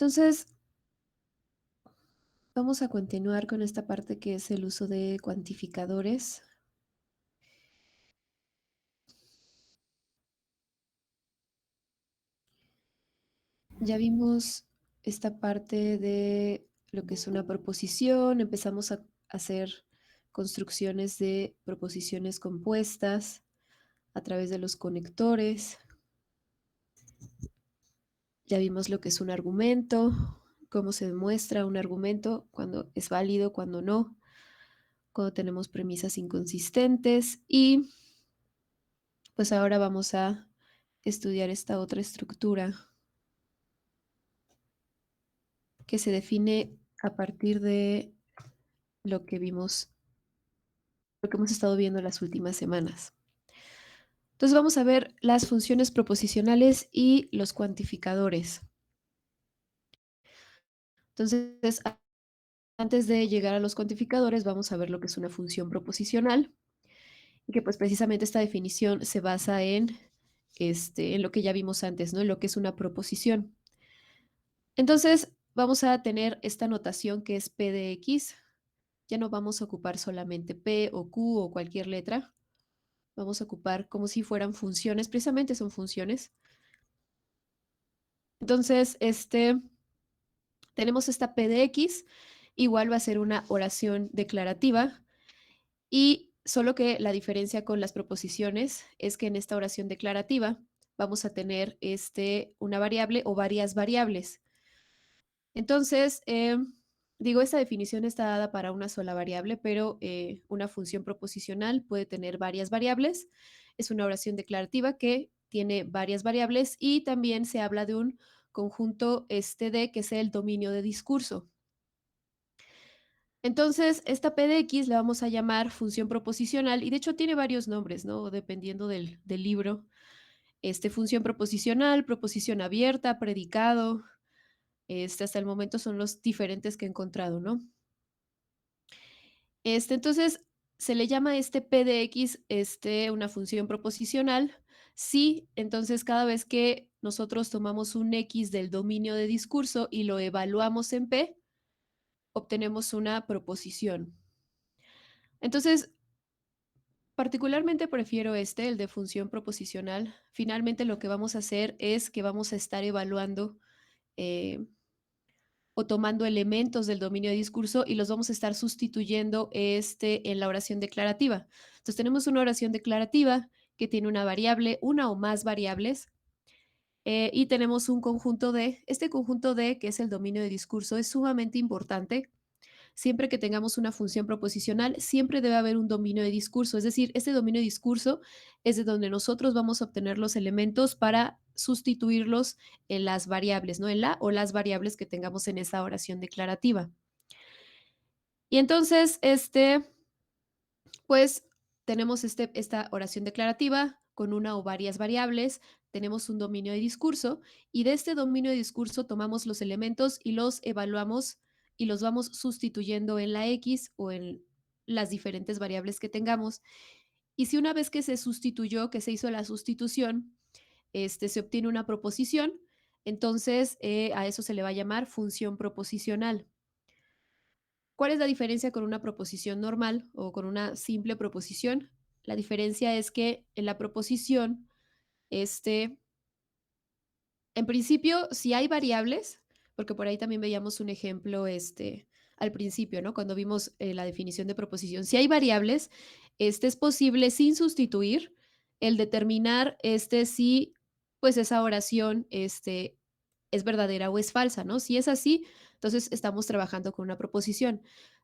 Entonces, vamos a continuar con esta parte que es el uso de cuantificadores. Ya vimos esta parte de lo que es una proposición, empezamos a hacer construcciones de proposiciones compuestas a través de los conectores. Ya vimos lo que es un argumento, cómo se demuestra un argumento, cuando es válido, cuando no, cuando tenemos premisas inconsistentes y pues ahora vamos a estudiar esta otra estructura que se define a partir de lo que vimos, lo que hemos estado viendo las últimas semanas. Entonces vamos a ver las funciones proposicionales y los cuantificadores. Entonces, antes de llegar a los cuantificadores, vamos a ver lo que es una función proposicional, y que pues precisamente esta definición se basa en lo que ya vimos antes, ¿no? En lo que es una proposición. Entonces, vamos a tener esta notación que es P de X. Ya no vamos a ocupar solamente P o Q o cualquier letra. Vamos a ocupar como si fueran funciones, precisamente son funciones. Entonces, tenemos esta P de X, igual va a ser una oración declarativa y solo que la diferencia con las proposiciones es que en esta oración declarativa vamos a tener una variable o varias variables. Entonces, digo, esta definición está dada para una sola variable, pero una función proposicional puede tener varias variables. Es una oración declarativa que tiene varias variables y también se habla de un conjunto de que es el dominio de discurso. Entonces, esta P de X la vamos a llamar función proposicional y de hecho tiene varios nombres, ¿no? Dependiendo del libro. Función proposicional, proposición abierta, predicado, hasta el momento son los diferentes que he encontrado, ¿no? Entonces, se le llama P de X, una función proposicional. Sí, entonces cada vez que nosotros tomamos un X del dominio de discurso y lo evaluamos en P, obtenemos una proposición. Entonces, particularmente prefiero el de función proposicional. Finalmente lo que vamos a hacer es que vamos a estar evaluando eh, o tomando elementos del dominio de discurso y los vamos a estar sustituyendo en la oración declarativa. Entonces tenemos una oración declarativa que tiene una variable, una o más variables, y tenemos un conjunto de, este conjunto de, que es el dominio de discurso, es sumamente importante. Siempre que tengamos una función proposicional, siempre debe haber un dominio de discurso. Es decir, este dominio de discurso es de donde nosotros vamos a obtener los elementos para sustituirlos en las variables, ¿no? En la o las variables que tengamos en esa oración declarativa. Y entonces, pues tenemos esta oración declarativa con una o varias variables, tenemos un dominio de discurso y de este dominio de discurso tomamos los elementos y los evaluamos y los vamos sustituyendo en la X o en las diferentes variables que tengamos. Y si una vez que se sustituyó, que se hizo la sustitución, se obtiene una proposición, entonces a eso se le va a llamar función proposicional. ¿Cuál es la diferencia con una proposición normal o con una simple proposición? La diferencia es que en la proposición, este, en principio, si hay variables, porque por ahí también veíamos un ejemplo al principio, ¿no? Cuando vimos la definición de proposición. Si hay variables, es posible sin sustituir el determinar si pues esa oración es verdadera o es falsa, ¿no? Si es así, entonces estamos trabajando con una proposición.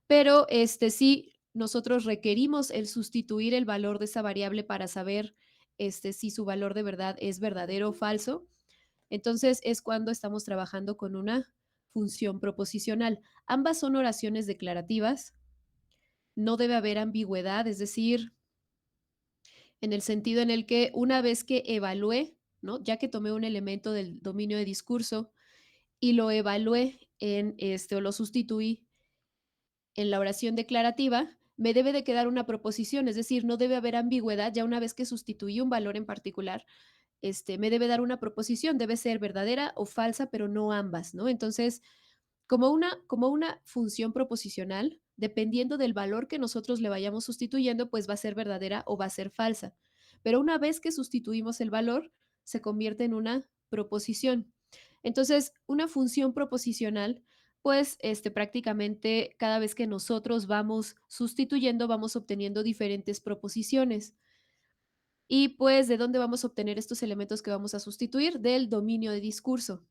Pero si nosotros requerimos el sustituir el valor de esa variable para saber si su valor de verdad es verdadero o falso, entonces es cuando estamos trabajando con una función proposicional. Ambas son oraciones declarativas, no debe haber ambigüedad, es decir, en el sentido en el que una vez que evalué, ¿no? Ya que tomé un elemento del dominio de discurso y lo evalué o lo sustituí en la oración declarativa, me debe de quedar una proposición, es decir, no debe haber ambigüedad ya una vez que sustituí un valor en particular, me debe dar una proposición, debe ser verdadera o falsa, pero no ambas, ¿no? Entonces, como una función proposicional, dependiendo del valor que nosotros le vayamos sustituyendo, pues va a ser verdadera o va a ser falsa. Pero una vez que sustituimos el valor, se convierte en una proposición. Entonces, una función proposicional, pues, prácticamente cada vez que nosotros vamos sustituyendo, vamos obteniendo diferentes proposiciones. Y pues, ¿de dónde vamos a obtener estos elementos que vamos a sustituir? Del dominio de discurso.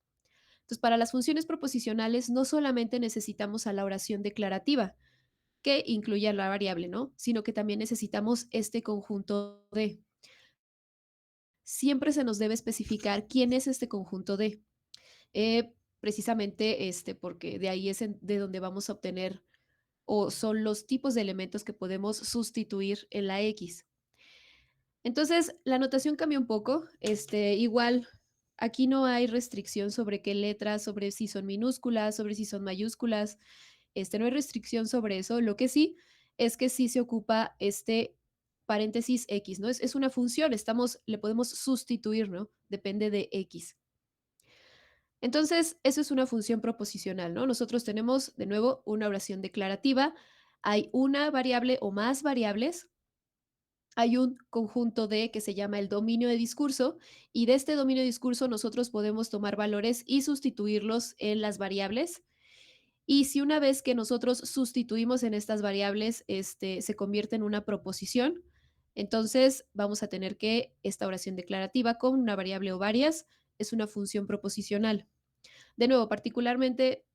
Entonces, para las funciones proposicionales no solamente necesitamos a la oración declarativa, que incluye a la variable, ¿no? Sino que también necesitamos este conjunto de. Siempre se nos debe especificar quién es este conjunto de. Precisamente porque de ahí es de donde vamos a obtener o son los tipos de elementos que podemos sustituir en la X. Entonces, la notación cambia un poco. Igual, aquí no hay restricción sobre qué letras, sobre si son minúsculas, sobre si son mayúsculas. No hay restricción sobre eso. Lo que sí es que sí se ocupa este paréntesis X, ¿no? Es una función, le podemos sustituir, ¿no? Depende de X. Entonces, eso es una función proposicional, ¿no? Nosotros tenemos, de nuevo, una oración declarativa. Hay una variable o más variables, hay un conjunto de que se llama el dominio de discurso y de este dominio de discurso nosotros podemos tomar valores y sustituirlos en las variables. Y si una vez que nosotros sustituimos en estas variables, se convierte en una proposición, entonces vamos a tener que esta oración declarativa con una variable o varias es una función proposicional. De nuevo, particularmente,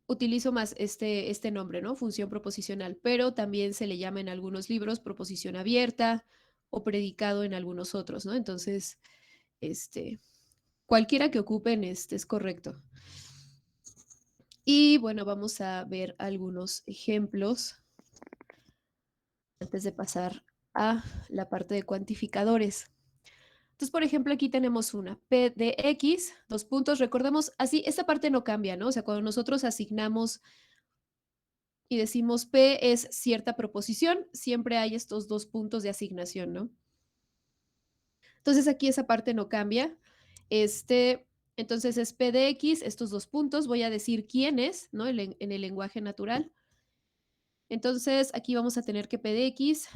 utilizo más este nombre, ¿no? Función proposicional, pero también se le llama en algunos libros proposición abierta o predicado en algunos otros, ¿no? Entonces, este, cualquiera que ocupen es correcto. Y bueno, vamos a ver algunos ejemplos antes de pasar a la parte de cuantificadores. Entonces, por ejemplo, aquí tenemos una P de X, dos puntos, recordemos, así, esta parte no cambia, ¿no? O sea, cuando nosotros asignamos y decimos P es cierta proposición, siempre hay estos dos puntos de asignación, ¿no? Entonces aquí esa parte no cambia. Entonces es P de X, estos dos puntos, voy a decir quién es, ¿no? En el lenguaje natural. Entonces aquí vamos a tener que P de X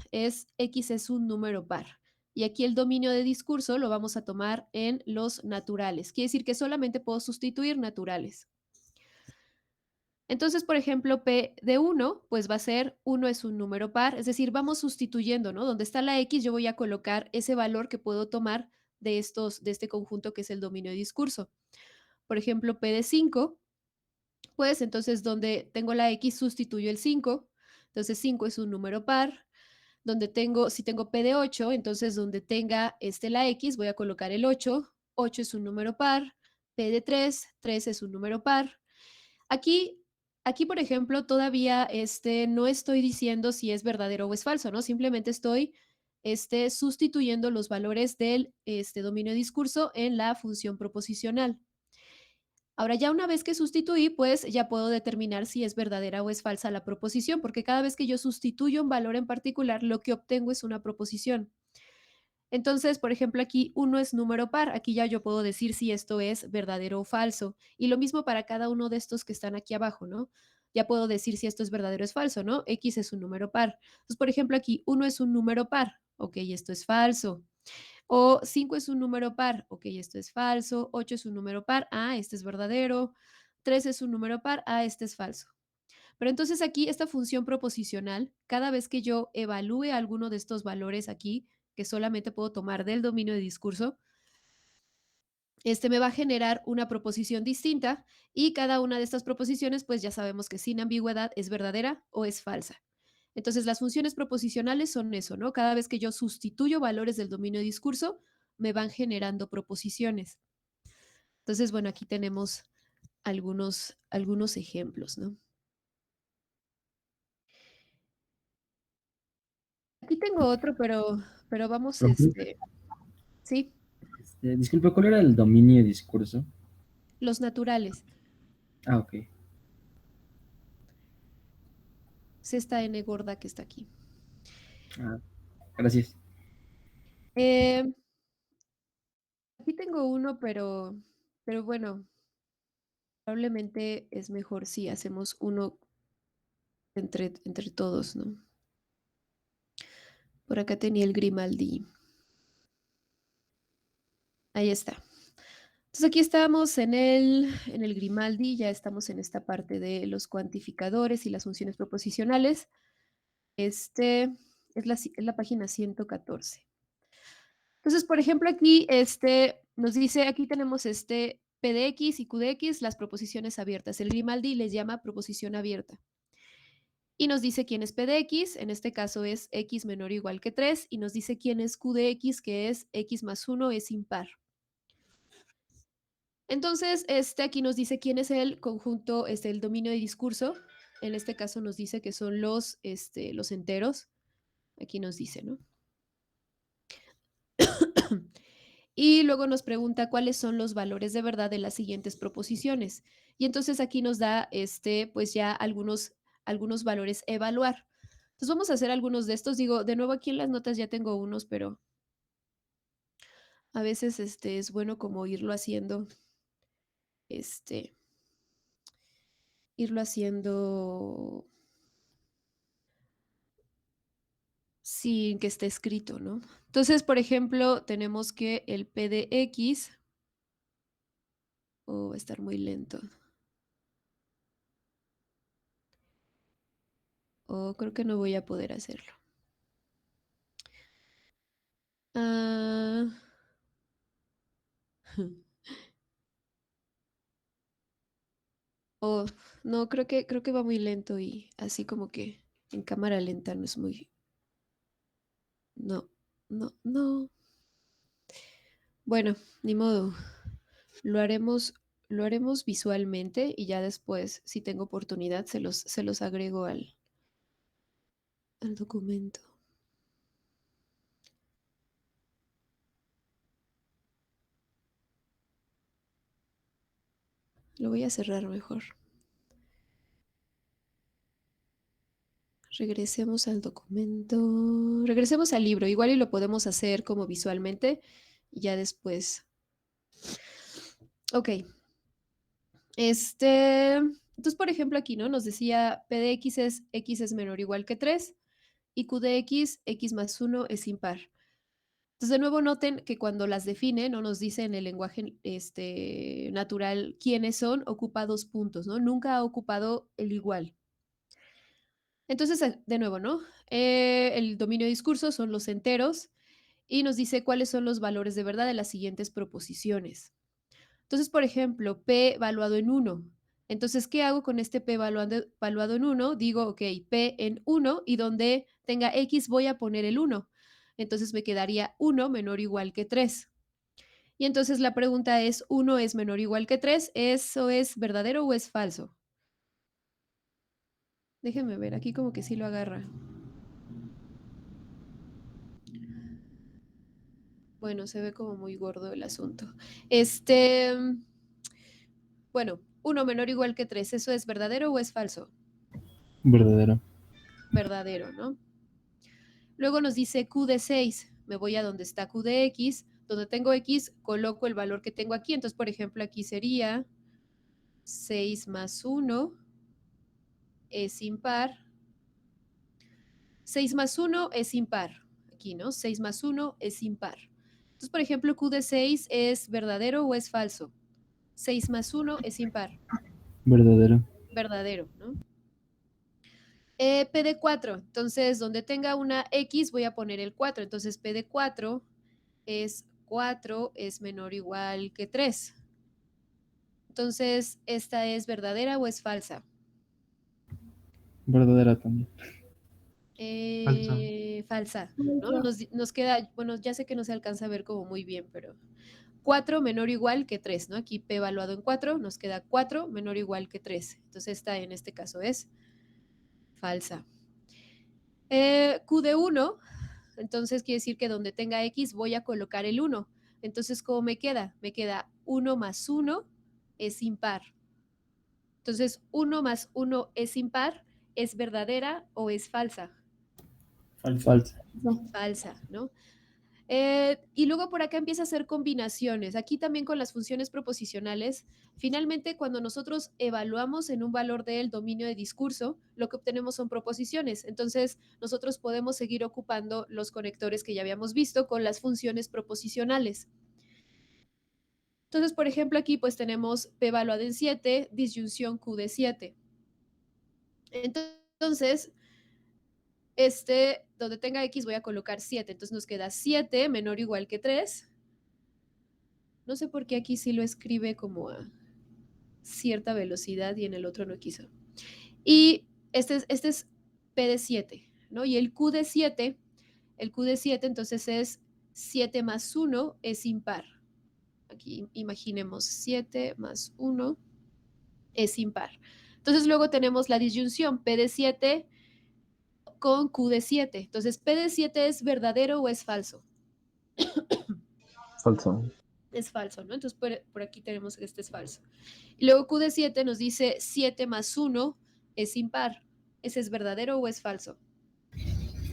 es un número par. Y aquí el dominio de discurso lo vamos a tomar en los naturales. Quiere decir que solamente puedo sustituir naturales. Entonces, por ejemplo, P de 1, pues va a ser 1 es un número par, es decir, vamos sustituyendo, ¿no? Donde está la X, yo voy a colocar ese valor que puedo tomar de este conjunto que es el dominio de discurso. Por ejemplo, P de 5, pues entonces donde tengo la X sustituyo el 5, entonces 5 es un número par. Si tengo P de 8, entonces donde tenga la X voy a colocar el 8, 8 es un número par. P de 3, 3 es un número par. Aquí, aquí, por ejemplo, todavía no estoy diciendo si es verdadero o es falso, ¿no? Simplemente estoy sustituyendo los valores del dominio de discurso en la función proposicional. Ahora, ya una vez que sustituí, pues ya puedo determinar si es verdadera o es falsa la proposición, porque cada vez que yo sustituyo un valor en particular, lo que obtengo es una proposición. Entonces, por ejemplo, aquí uno es número par. Aquí ya yo puedo decir si esto es verdadero o falso. Y lo mismo para cada uno de estos que están aquí abajo, ¿no? Ya puedo decir si esto es verdadero o es falso, ¿no? X es un número par. Entonces, por ejemplo, aquí uno es un número par. Ok, esto es falso. O 5 es un número par. Ok, esto es falso. 8 es un número par. Ah, este es verdadero. 3 es un número par. Ah, este es falso. Pero entonces aquí esta función proposicional, cada vez que yo evalúe alguno de estos valores aquí, que solamente puedo tomar del dominio de discurso, me va a generar una proposición distinta y cada una de estas proposiciones, pues ya sabemos que sin ambigüedad es verdadera o es falsa. Entonces las funciones proposicionales son eso, ¿no? Cada vez que yo sustituyo valores del dominio de discurso, me van generando proposiciones. Entonces, bueno, aquí tenemos algunos ejemplos, ¿no? Aquí tengo otro, pero vamos, Profe, sí, disculpe, ¿cuál era el dominio de discurso? los naturales. Ah, ok. Es esta N gorda que está aquí. Ah, gracias. Eh, Aquí tengo uno, pero bueno, probablemente es mejor si hacemos uno entre todos, ¿no? Por acá tenía el Grimaldi. Ahí está. Entonces aquí estamos en el Grimaldi, ya estamos en esta parte de los cuantificadores y las funciones proposicionales. Este es la página 114. Entonces, por ejemplo, aquí nos dice, aquí tenemos P de X y Q de X, las proposiciones abiertas. El Grimaldi les llama proposición abierta. Y nos dice quién es P de X, en este caso es X menor o igual que 3, y nos dice quién es Q de X, que es X más 1 es impar. Entonces, aquí nos dice quién es el conjunto, el dominio de discurso. En este caso nos dice que son los enteros. Aquí nos dice, ¿no? Y luego nos pregunta cuáles son los valores de verdad de las siguientes proposiciones. Y entonces aquí nos da, pues ya algunos valores a evaluar. Entonces vamos a hacer algunos de estos. Digo, de nuevo aquí en las notas ya tengo unos, pero a veces es bueno como este, irlo haciendo sin que esté escrito, ¿no? Entonces, por ejemplo, tenemos que el P de X, va a estar muy lento, o creo que no voy a poder hacerlo. Ah, oh, no, creo que va muy lento y así como que en cámara lenta no es muy, no, no, no. Bueno, ni modo. Lo haremos, lo haremos visualmente y ya después, si tengo oportunidad, se los agrego al documento. Lo voy a cerrar mejor. Regresemos al documento. Regresemos al libro. Igual y lo podemos hacer como visualmente y ya después. Ok. Entonces, por ejemplo, aquí, ¿no? Nos decía P de X es menor o igual que 3 y Q de X más 1 es impar. Entonces, de nuevo, noten que cuando las define, no nos dice en el lenguaje natural quiénes son, ocupa 2 puntos, ¿no? Nunca ha ocupado el igual. Entonces, de nuevo, ¿no? El dominio de discurso son los enteros y nos dice cuáles son los valores de verdad de las siguientes proposiciones. Entonces, por ejemplo, P valuado en 1. Entonces, ¿qué hago con este P valuado en 1? Digo, ok, P en 1 y donde tenga X voy a poner el 1. Entonces me quedaría 1 menor o igual que 3. Y entonces la pregunta es, ¿1 es menor o igual que 3? ¿Eso es verdadero o es falso? Déjenme ver, aquí como que sí lo agarra. Bueno, se ve como muy gordo el asunto. Bueno, 1 menor o igual que 3, ¿eso es verdadero o es falso? Verdadero. Verdadero, ¿no? Luego nos dice Q de 6. Me voy a donde está Q de X. Donde tengo X, coloco el valor que tengo aquí. Entonces, por ejemplo, aquí sería 6 más 1 es impar. 6 más 1 es impar. Aquí, ¿no? 6 más 1 es impar. Entonces, por ejemplo, Q de 6 es verdadero o es falso. 6 más 1 es impar. Verdadero. Verdadero, ¿no? P de 4. Entonces, donde tenga una X, voy a poner el 4. Entonces, P de 4 es menor o igual que 3. Entonces, ¿esta es verdadera o es falsa? Verdadera también. Falsa. Falsa, ¿no? Nos queda, bueno, ya sé que no se alcanza a ver como muy bien, pero 4 menor o igual que 3, ¿no? Aquí P evaluado en 4, nos queda 4 menor o igual que 3. Entonces, esta en este caso es falsa. Q de 1, entonces quiere decir que donde tenga X voy a colocar el 1. Entonces, ¿cómo me queda? Me queda 1 más 1 es impar. Entonces, 1 más 1 es impar, ¿es verdadera o es falsa? Falsa. Falsa, ¿no? Y luego por acá empieza a hacer combinaciones. Aquí también con las funciones proposicionales, finalmente cuando nosotros evaluamos en un valor del dominio de discurso, lo que obtenemos son proposiciones. Entonces, nosotros podemos seguir ocupando los conectores que ya habíamos visto con las funciones proposicionales. Entonces, por ejemplo, aquí pues tenemos P evaluado en 7, disyunción Q de 7. Entonces, donde tenga X voy a colocar 7. Entonces nos queda 7 menor o igual que 3. No sé por qué aquí sí lo escribe como a cierta velocidad y en el otro no quiso. Y este es P de 7, ¿no? Y el Q de 7 entonces es 7 más 1 es impar. Aquí imaginemos 7 más 1 es impar. Entonces luego tenemos la disyunción P de 7 con Q de 7. Entonces, ¿P de 7 es verdadero o es falso? Falso. Es falso, ¿no? Entonces, por aquí tenemos que este es falso. Y luego Q de 7 nos dice 7 más 1 es impar. ¿Ese es verdadero o es falso?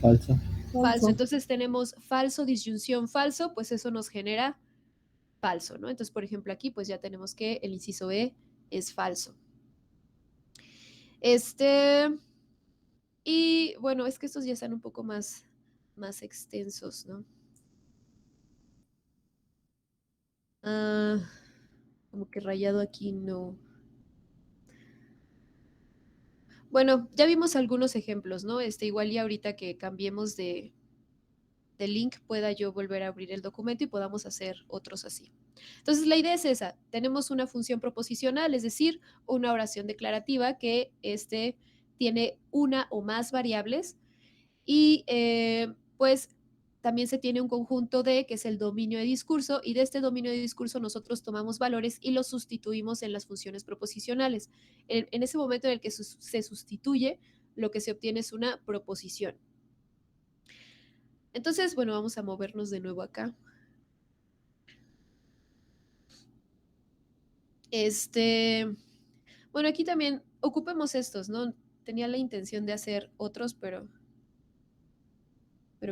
Falso. Falso. Entonces tenemos falso, disyunción, falso, pues eso nos genera falso, ¿no? Entonces, por ejemplo, aquí pues ya tenemos que el inciso E es falso. Y bueno, es que estos ya están un poco más extensos, ¿no? Como que rayado aquí no. Bueno, ya vimos algunos ejemplos, ¿no? Igual y ahorita que cambiemos de link pueda yo volver a abrir el documento y podamos hacer otros así. Entonces, la idea es esa. Tenemos una función proposicional, es decir, una oración declarativa que tiene una o más variables y pues también se tiene un conjunto de, que es el dominio de discurso, y de este dominio de discurso nosotros tomamos valores y los sustituimos en las funciones proposicionales. En ese momento en el que se sustituye, lo que se obtiene es una proposición. Entonces, bueno, vamos a movernos de nuevo acá. Bueno, aquí también ocupemos estos, ¿no? Tenía la intención de hacer otros, pero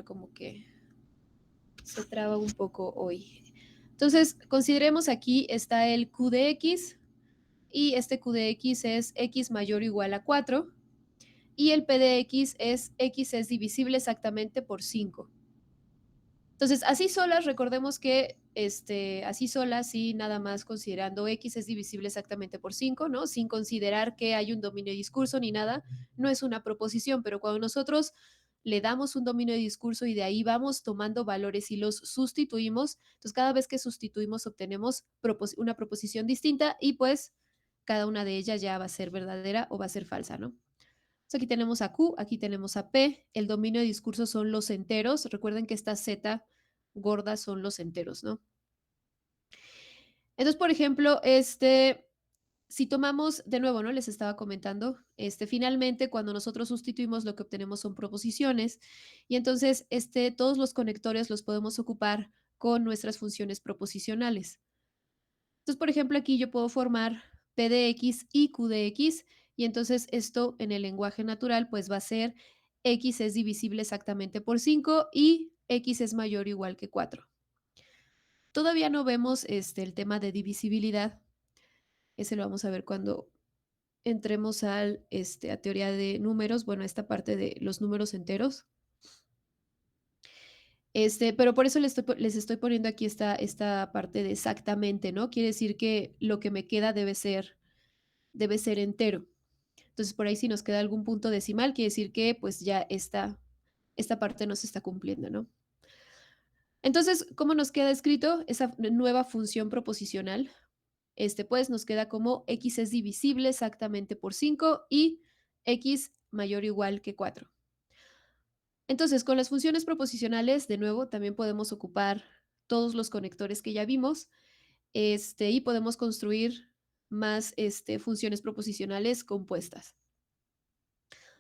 como que se traba un poco hoy. Entonces, consideremos aquí está el Q de X y este Q de X es X mayor o igual a 4 y el P de X es divisible exactamente por 5. Entonces, así solas, recordemos que así solas, sí, nada más considerando X es divisible exactamente por 5, ¿no? Sin considerar que hay un dominio de discurso ni nada, no es una proposición, pero cuando nosotros le damos un dominio de discurso y de ahí vamos tomando valores y los sustituimos, entonces cada vez que sustituimos obtenemos una proposición distinta y pues cada una de ellas ya va a ser verdadera o va a ser falsa, ¿no? Entonces aquí tenemos a Q, aquí tenemos a P, el dominio de discurso son los enteros, recuerden que esta Z gordas son los enteros, ¿no? Entonces, por ejemplo, si tomamos de nuevo, ¿no? Les estaba comentando, finalmente cuando nosotros sustituimos lo que obtenemos son proposiciones y entonces todos los conectores los podemos ocupar con nuestras funciones proposicionales. Entonces, por ejemplo, aquí yo puedo formar P de X y Q de X y entonces esto en el lenguaje natural pues va a ser X es divisible exactamente por 5 y X es mayor o igual que 4. Todavía no vemos el tema de divisibilidad. Ese lo vamos a ver cuando entremos a teoría de números, bueno, esta parte de los números enteros. Pero por eso les estoy poniendo aquí esta parte de exactamente, ¿no? Quiere decir que lo que me queda debe ser entero. Entonces, por ahí si nos queda algún punto decimal, quiere decir que pues ya esta parte no se está cumpliendo, ¿no? Entonces, ¿cómo nos queda escrito esa nueva función proposicional? Pues nos queda como X es divisible exactamente por 5 y X mayor o igual que 4. Entonces, con las funciones proposicionales, de nuevo, también podemos ocupar todos los conectores que ya vimos, y podemos construir más funciones proposicionales compuestas.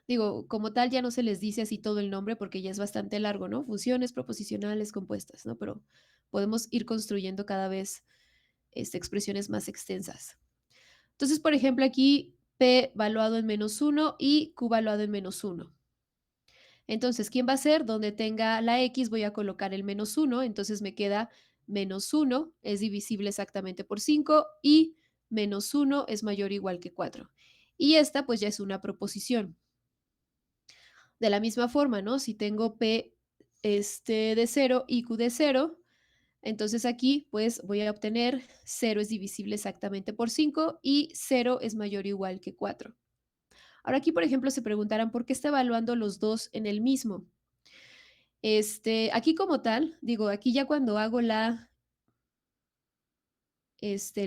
Digo, como tal, ya no se les dice así todo el nombre porque ya es bastante largo, ¿no? Funciones proposicionales compuestas, ¿no? Pero podemos ir construyendo cada vez expresiones más extensas. Entonces, por ejemplo, aquí P valuado en -1 y Q valuado en -1. Entonces, ¿quién va a ser? Donde tenga la X voy a colocar el -1, entonces me queda -1 es divisible exactamente por 5 y -1 es mayor o igual que 4. Y esta pues ya es una proposición. De la misma forma, ¿no? Si tengo P de 0 y Q de 0, entonces aquí pues voy a obtener 0 es divisible exactamente por 5 y 0 es mayor o igual que 4. Ahora aquí, por ejemplo, se preguntarán por qué está evaluando los dos en el mismo. Aquí como tal, digo, aquí ya cuando hago el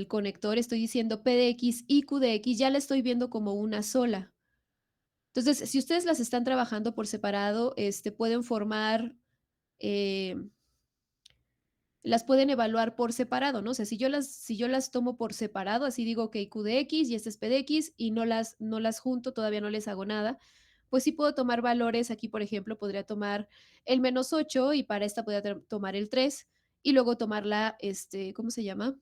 conector, estoy diciendo P de X y Q de X, ya la estoy viendo como una sola. Entonces, si ustedes las están trabajando por separado, pueden formar, eh, las pueden evaluar por separado, ¿no? O sea, si yo las tomo por separado, así digo, ok, Q de X y este es P de X y no las junto, todavía no les hago nada, pues sí puedo tomar valores. Aquí, por ejemplo, podría tomar el -8 y para esta podría tomar el 3 y luego tomar ¿cómo se llama?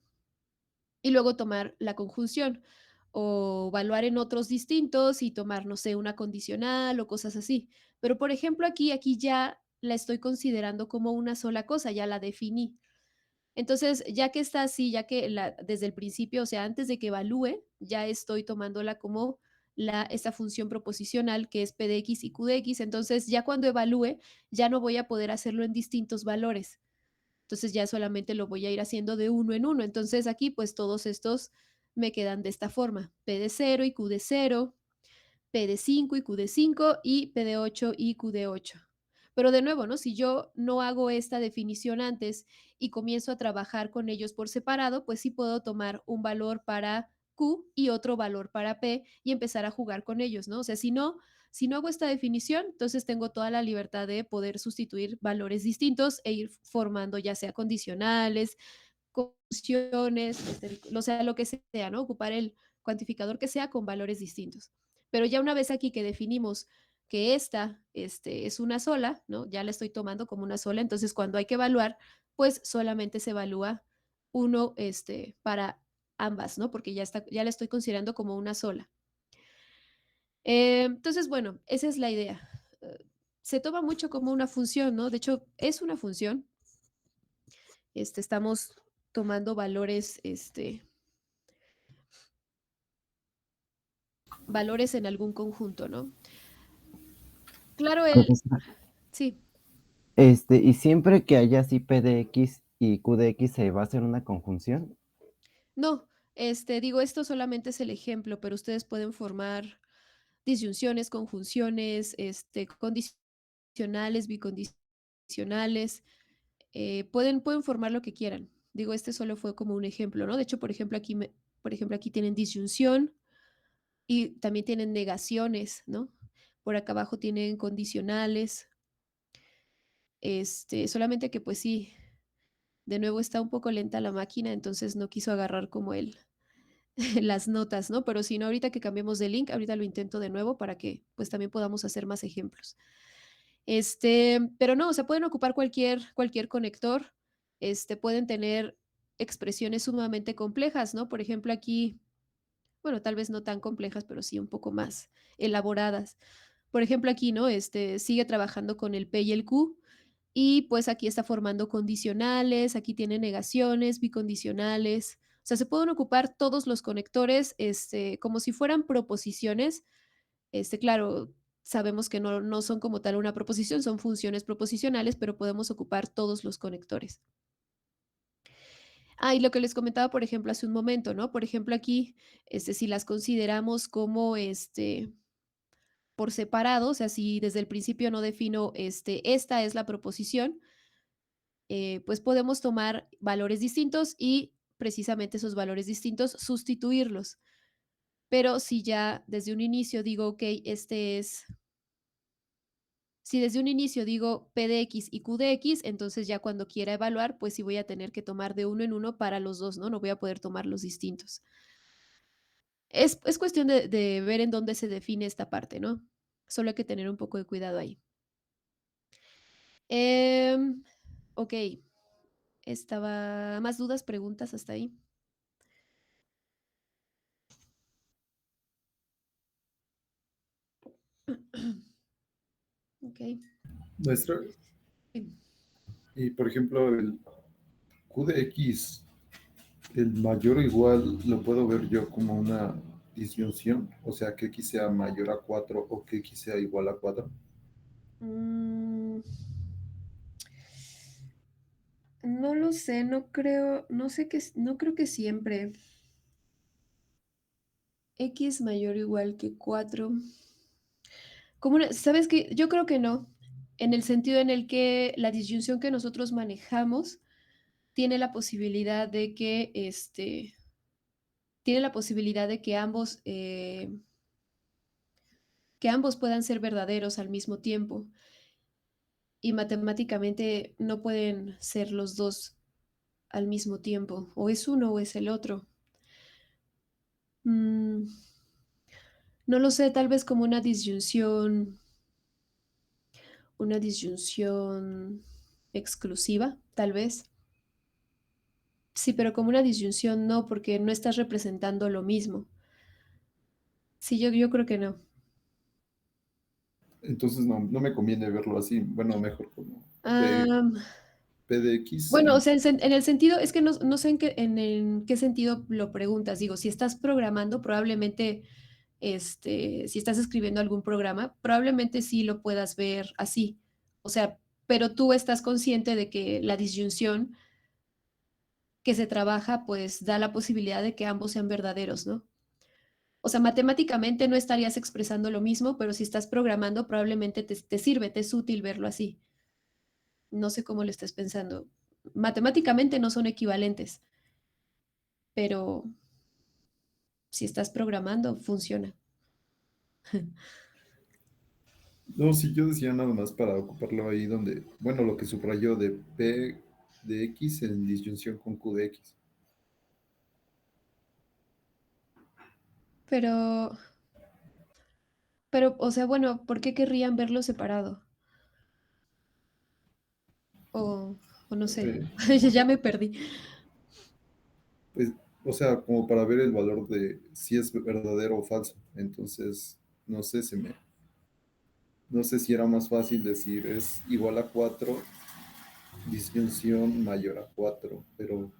Y luego tomar la conjunción o evaluar en otros distintos y tomar, no sé, una condicional o cosas así. Pero, por ejemplo, aquí ya la estoy considerando como una sola cosa, ya la definí. Entonces, ya que está así, ya que desde el principio, o sea, antes de que evalúe, ya estoy tomándola como esta función proposicional que es P de X y Q de X. Entonces, ya cuando evalúe, ya no voy a poder hacerlo en distintos valores. Entonces, ya solamente lo voy a ir haciendo de uno en uno. Entonces, aquí, pues todos estos me quedan de esta forma: P de 0 y Q de 0, P de 5 y Q de 5 y P de 8 y Q de 8. Pero de nuevo, ¿no? Si yo no hago esta definición antes y comienzo a trabajar con ellos por separado, pues sí puedo tomar un valor para Q y otro valor para P y empezar a jugar con ellos, ¿no? O sea, si no hago esta definición, entonces tengo toda la libertad de poder sustituir valores distintos e ir formando ya sea condicionales, funciones, o sea, lo que sea, ¿no? Ocupar el cuantificador que sea con valores distintos. Pero ya una vez aquí que definimos que esta es una sola, ¿no? Ya la estoy tomando como una sola, entonces cuando hay que evaluar, pues solamente se evalúa uno para ambas, ¿no? Porque ya la estoy considerando como una sola. Entonces, bueno, esa es la idea. Se toma mucho como una función, ¿no? De hecho, es una función. Estamos tomando valores en algún conjunto, ¿no? Claro, Profesora, sí, y siempre que haya así P de X y Q de X se va a hacer una conjunción. no, digo, esto solamente es el ejemplo, pero ustedes pueden formar disyunciones, conjunciones, condicionales, bicondicionales, pueden formar lo que quieran. Digo, este solo fue como un ejemplo, ¿no? De hecho, por ejemplo, aquí tienen disyunción y también tienen negaciones, ¿no? Por acá abajo tienen condicionales, solamente que pues sí, de nuevo está un poco lenta la máquina, entonces no quiso agarrar como las notas, ¿no? Pero si no, ahorita que cambiemos de link, ahorita lo intento de nuevo para que pues también podamos hacer más ejemplos. Pero no, o sea, pueden ocupar cualquier conector, pueden tener expresiones sumamente complejas, ¿no? Por ejemplo, aquí, bueno, tal vez no tan complejas, pero sí un poco más elaboradas. Por ejemplo, aquí, ¿no? Sigue trabajando con el P y el Q, y pues aquí está formando condicionales, aquí tiene negaciones, bicondicionales. O sea, se pueden ocupar todos los conectores, como si fueran proposiciones. Claro, sabemos que no son como tal una proposición, son funciones proposicionales, pero podemos ocupar todos los conectores. Y lo que les comentaba, por ejemplo, hace un momento, ¿no? Por ejemplo, aquí, si las consideramos como, por separado, o sea, si desde el principio no defino, esta es la proposición, pues podemos tomar valores distintos y precisamente esos valores distintos sustituirlos. Pero si ya desde un inicio digo, ok, si desde un inicio digo P de X y Q de X, entonces ya cuando quiera evaluar, pues sí voy a tener que tomar de uno en uno para los dos, ¿no? No voy a poder tomar los distintos. Es cuestión de ver en dónde se define esta parte, ¿no? Solo hay que tener un poco de cuidado ahí. Ok, ¿más dudas, preguntas hasta ahí? Ok. Maestra, Sí. y por ejemplo, el Q de X, el mayor o igual, lo puedo ver yo como una disyunción, o sea, que X sea mayor a 4 o que X sea igual a 4. Mm, no lo sé, no creo, no sé que, no creo que siempre. X mayor o igual que 4. ¿Sabes qué? Yo creo que no, en el sentido en el que la disyunción que nosotros manejamos tiene la posibilidad de que, tiene la posibilidad de que ambos puedan ser verdaderos al mismo tiempo y matemáticamente no pueden ser los dos al mismo tiempo, o es uno o es el otro. Mm, no lo sé, tal vez como una disyunción exclusiva, tal vez. Sí, pero como una disyunción no, porque no estás representando lo mismo. Sí, yo creo que no. Entonces no me conviene verlo así, bueno, mejor como Am, P de X bueno, o y sea, en el sentido, es que no sé en qué sentido lo preguntas. Digo, si estás programando, probablemente, si estás escribiendo algún programa, probablemente sí lo puedas ver así. O sea, pero tú estás consciente de que la disyunción que se trabaja, pues da la posibilidad de que ambos sean verdaderos, ¿no? O sea, matemáticamente no estarías expresando lo mismo, pero si estás programando, probablemente te sirve, te es útil verlo así. No sé cómo lo estés pensando. Matemáticamente no son equivalentes, pero si estás programando, funciona. no, sí, yo decía nada más para ocuparlo ahí donde, bueno, lo que subrayó de P de X en disyunción con Q de X. Pero, o sea, bueno, ¿por qué querrían verlo separado? O, o no sé, Eh, ya me perdí. pues, o sea, como para ver el valor de si es verdadero o falso. Entonces, no sé, no sé si era más fácil decir es igual a 4 disyunción mayor a 4 pero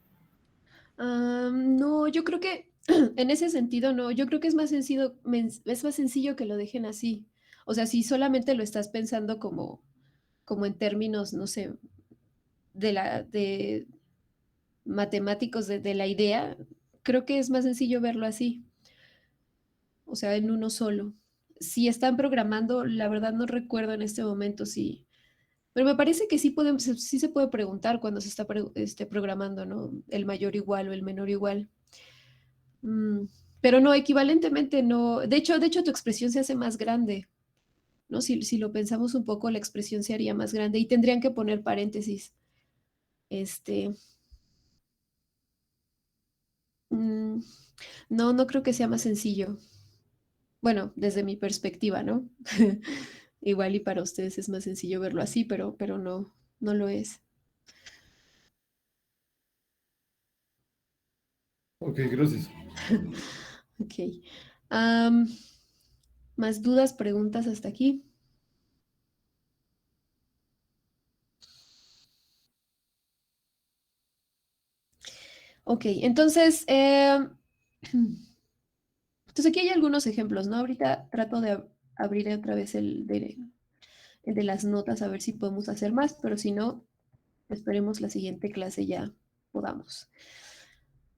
No, yo creo que en ese sentido no, yo creo que es más sencillo que lo dejen así. O sea, si solamente lo estás pensando como en términos, no sé, de matemáticos de la idea, creo que es más sencillo verlo así, o sea, en uno solo. Si están programando, la verdad no recuerdo en este momento si, pero me parece que sí se puede preguntar cuando se está programando, ¿no? El mayor igual o el menor igual. Mm, pero no, equivalentemente no. De hecho, tu expresión se hace más grande, ¿no? Si lo pensamos un poco, la expresión se haría más grande y tendrían que poner paréntesis. Este, mm, no creo que sea más sencillo. Bueno, desde mi perspectiva, ¿no? Igual y para ustedes es más sencillo verlo así, pero no lo es. ok, gracias. Ok. Am, ¿Más dudas, preguntas hasta aquí? Ok, entonces, entonces aquí hay algunos ejemplos, ¿no? Ahorita trato de abrir otra vez el de las notas a ver si podemos hacer más, pero si no, esperemos la siguiente clase ya podamos.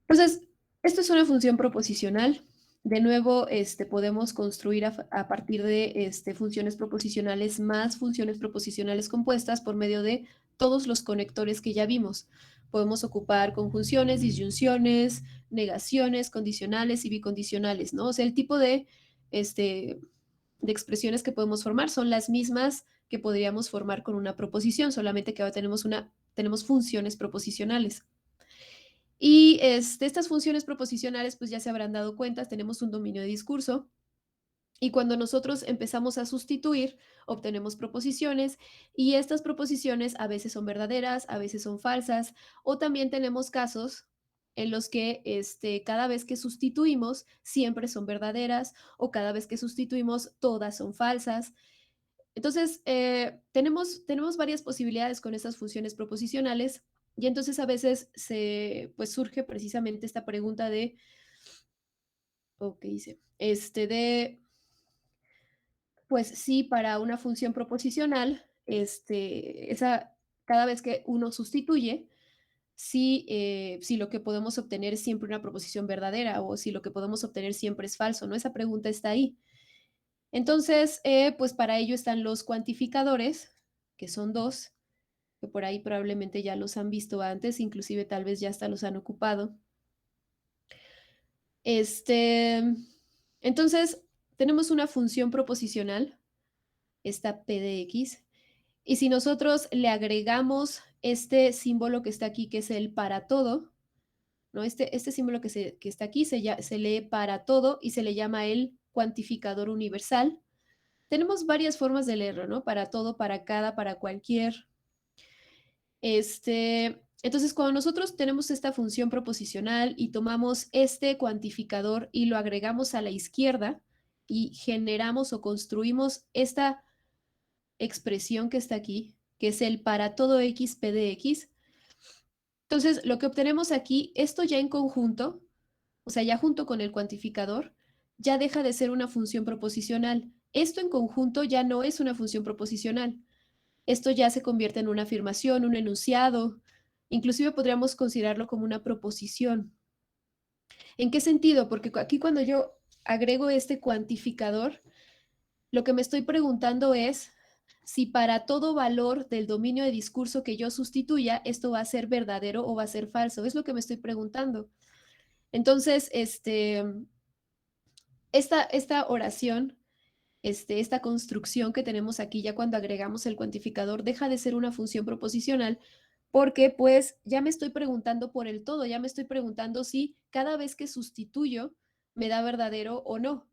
Entonces, esto es una función proposicional. De nuevo, podemos construir a partir de funciones proposicionales más funciones proposicionales compuestas por medio de todos los conectores que ya vimos. Podemos ocupar conjunciones, disyunciones, negaciones, condicionales y bicondicionales, ¿no? O sea, el tipo de expresiones que podemos formar son las mismas que podríamos formar con una proposición, solamente que ahora tenemos funciones proposicionales. Y estas funciones proposicionales, pues ya se habrán dado cuenta, tenemos un dominio de discurso y cuando nosotros empezamos a sustituir, obtenemos proposiciones y estas proposiciones a veces son verdaderas, a veces son falsas o también tenemos casos en los que cada vez que sustituimos siempre son verdaderas o cada vez que sustituimos todas son falsas. Entonces, tenemos varias posibilidades con estas funciones proposicionales y entonces a veces pues surge precisamente esta pregunta de, ¿qué hice? Pues sí, para una función proposicional, cada vez que uno sustituye, si lo que podemos obtener es siempre una proposición verdadera o si lo que podemos obtener siempre es falso, ¿no? Esa pregunta está ahí. Entonces, pues para ello están los cuantificadores, que son dos, que por ahí probablemente ya los han visto antes, inclusive tal vez ya hasta los han ocupado. Entonces, tenemos una función proposicional, esta P de X, y si nosotros le agregamos este símbolo que está aquí, que es el para todo, ¿no? Este símbolo que está aquí se lee para todo y se le llama el cuantificador universal. Tenemos varias formas de leerlo, ¿no? Para todo, para cada, para cualquier. Entonces, cuando nosotros tenemos esta función proposicional y tomamos este cuantificador y lo agregamos a la izquierda y generamos o construimos esta expresión que está aquí, que es el para todo x p de x, entonces lo que obtenemos aquí, esto ya en conjunto, o sea, ya junto con el cuantificador, ya deja de ser una función proposicional. Esto en conjunto ya no es una función proposicional. Esto ya se convierte en una afirmación, un enunciado, inclusive podríamos considerarlo como una proposición. ¿En qué sentido? Porque aquí cuando yo agrego este cuantificador, lo que me estoy preguntando es si para todo valor del dominio de discurso que yo sustituya, esto va a ser verdadero o va a ser falso. Es lo que me estoy preguntando. Entonces, esta oración, esta construcción que tenemos aquí ya cuando agregamos el cuantificador deja de ser una función proposicional porque pues ya me estoy preguntando por el todo, ya me estoy preguntando si cada vez que sustituyo me da verdadero o no.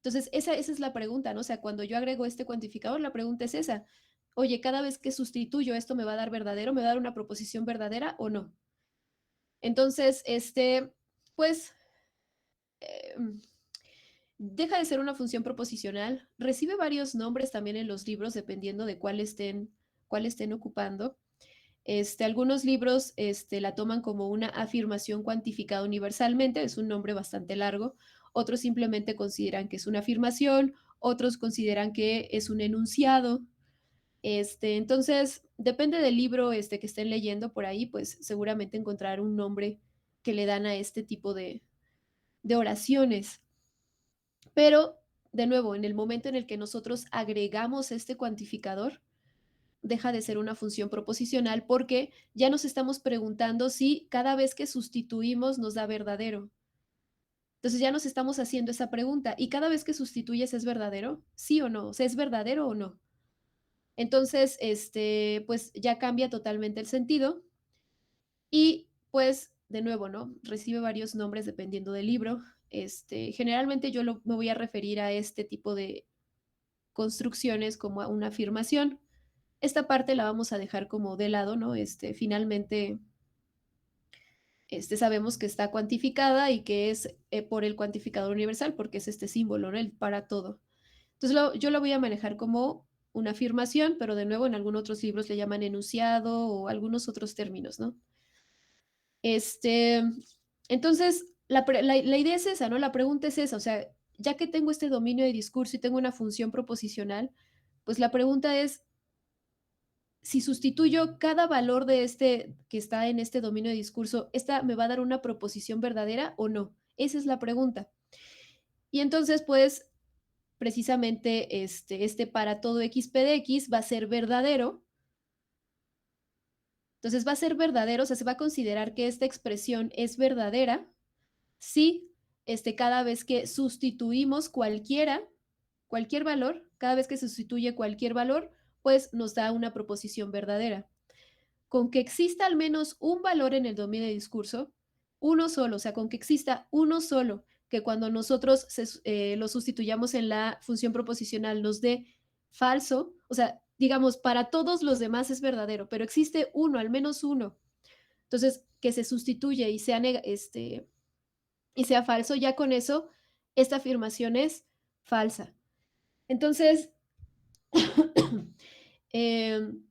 Entonces, esa es la pregunta, ¿no? O sea, cuando yo agrego este cuantificador, la pregunta es esa. Oye, cada vez que sustituyo esto me va a dar verdadero, me va a dar una proposición verdadera o no. Entonces, pues, deja de ser una función proposicional, recibe varios nombres también en los libros dependiendo de cuál estén ocupando. Algunos libros la toman como una afirmación cuantificada universalmente, es un nombre bastante largo. Otros simplemente consideran que es una afirmación, otros consideran que es un enunciado. Entonces, depende del libro que estén leyendo por ahí, pues seguramente encontrar un nombre que le dan a este tipo de oraciones. Pero, de nuevo, en el momento en el que nosotros agregamos este cuantificador, deja de ser una función proposicional porque ya nos estamos preguntando si cada vez que sustituimos nos da verdadero. Entonces ya nos estamos haciendo esa pregunta. ¿Y cada vez que sustituyes es verdadero? ¿Sí o no? O sea, ¿es verdadero o no? Entonces, pues ya cambia totalmente el sentido. Y pues, de nuevo, ¿no? Recibe varios nombres dependiendo del libro. Generalmente yo me voy a referir a este tipo de construcciones como a una afirmación. Esta parte la vamos a dejar como de lado, ¿no? Finalmente, sabemos que está cuantificada y que es por el cuantificador universal, porque es este símbolo, ¿no? El para todo. Entonces, yo lo voy a manejar como una afirmación, pero de nuevo en algunos otros libros le llaman enunciado o algunos otros términos, ¿no? Entonces, la idea es esa, ¿no? La pregunta es esa, o sea, ya que tengo este dominio de discurso y tengo una función proposicional, pues la pregunta es, si sustituyo cada valor de que está en este dominio de discurso, ¿esta me va a dar una proposición verdadera o no? Esa es la pregunta. Y entonces, pues, precisamente para todo XP de X va a ser verdadero. Entonces va a ser verdadero, o sea, se va a considerar que esta expresión es verdadera si cada vez que sustituimos cualquier valor, cada vez que se sustituye cualquier valor, pues nos da una proposición verdadera. Con que exista al menos un valor en el dominio de discurso, uno solo, o sea, con que exista uno solo, que cuando nosotros lo sustituyamos en la función proposicional nos dé falso, o sea, digamos, para todos los demás es verdadero, pero existe uno, al menos uno. Entonces, que se sustituye y sea falso, ya con eso, esta afirmación es falsa. Entonces, Em,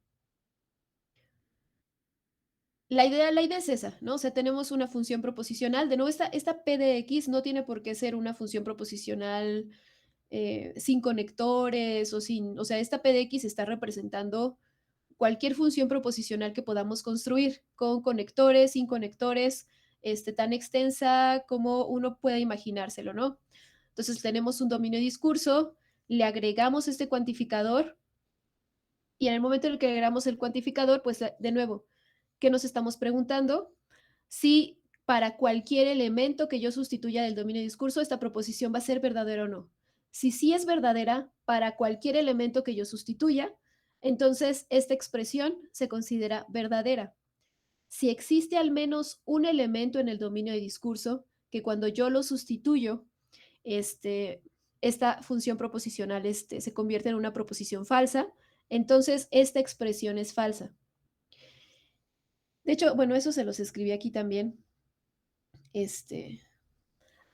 la idea es esa, ¿no? O sea, tenemos una función proposicional. De nuevo, esta P de X no tiene por qué ser una función proposicional sin conectores o sin, o sea, esta P de X está representando cualquier función proposicional que podamos construir con conectores, sin conectores, tan extensa como uno pueda imaginárselo, ¿no? Entonces tenemos un dominio de discurso, le agregamos este cuantificador y en el momento en el que agregamos el cuantificador, pues de nuevo, ¿qué nos estamos preguntando? Si para cualquier elemento que yo sustituya del dominio de discurso, esta proposición va a ser verdadera o no. Si sí es verdadera para cualquier elemento que yo sustituya, entonces esta expresión se considera verdadera. Si existe al menos un elemento en el dominio de discurso que cuando yo lo sustituyo, este, esta función proposicional se convierte en una proposición falsa, entonces esta expresión es falsa. De hecho, bueno, eso se los escribí aquí también.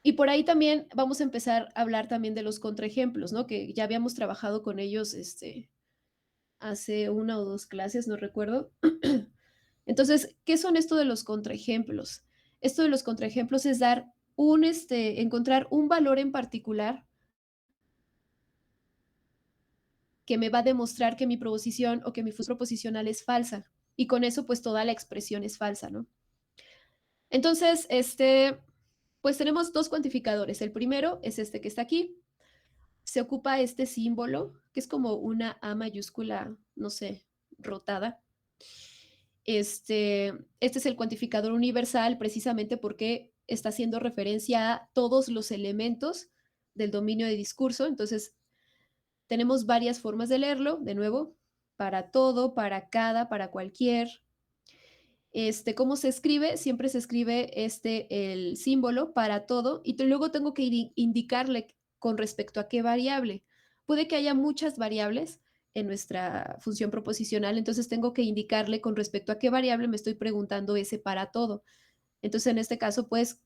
Y por ahí también vamos a empezar a hablar también de los contraejemplos, ¿no? Que ya habíamos trabajado con ellos, hace una o dos clases, no recuerdo. Entonces, ¿qué son esto de los contraejemplos? Esto de los contraejemplos es dar encontrar un valor en particular que me va a demostrar que mi proposición o que mi función proposicional es falsa. Y con eso, pues toda la expresión es falsa, ¿no? Entonces, pues tenemos dos cuantificadores. El primero es este que está aquí. Se ocupa este símbolo, que es como una A mayúscula, no sé, rotada. Este es el cuantificador universal precisamente porque está haciendo referencia a todos los elementos del dominio de discurso. Entonces, tenemos varias formas de leerlo, de nuevo, para todo, para cada, para cualquier. ¿Cómo se escribe? Siempre se escribe el símbolo para todo y luego tengo que indicarle con respecto a qué variable. Puede que haya muchas variables en nuestra función proposicional, entonces tengo que indicarle con respecto a qué variable me estoy preguntando ese para todo. Entonces, en este caso, pues,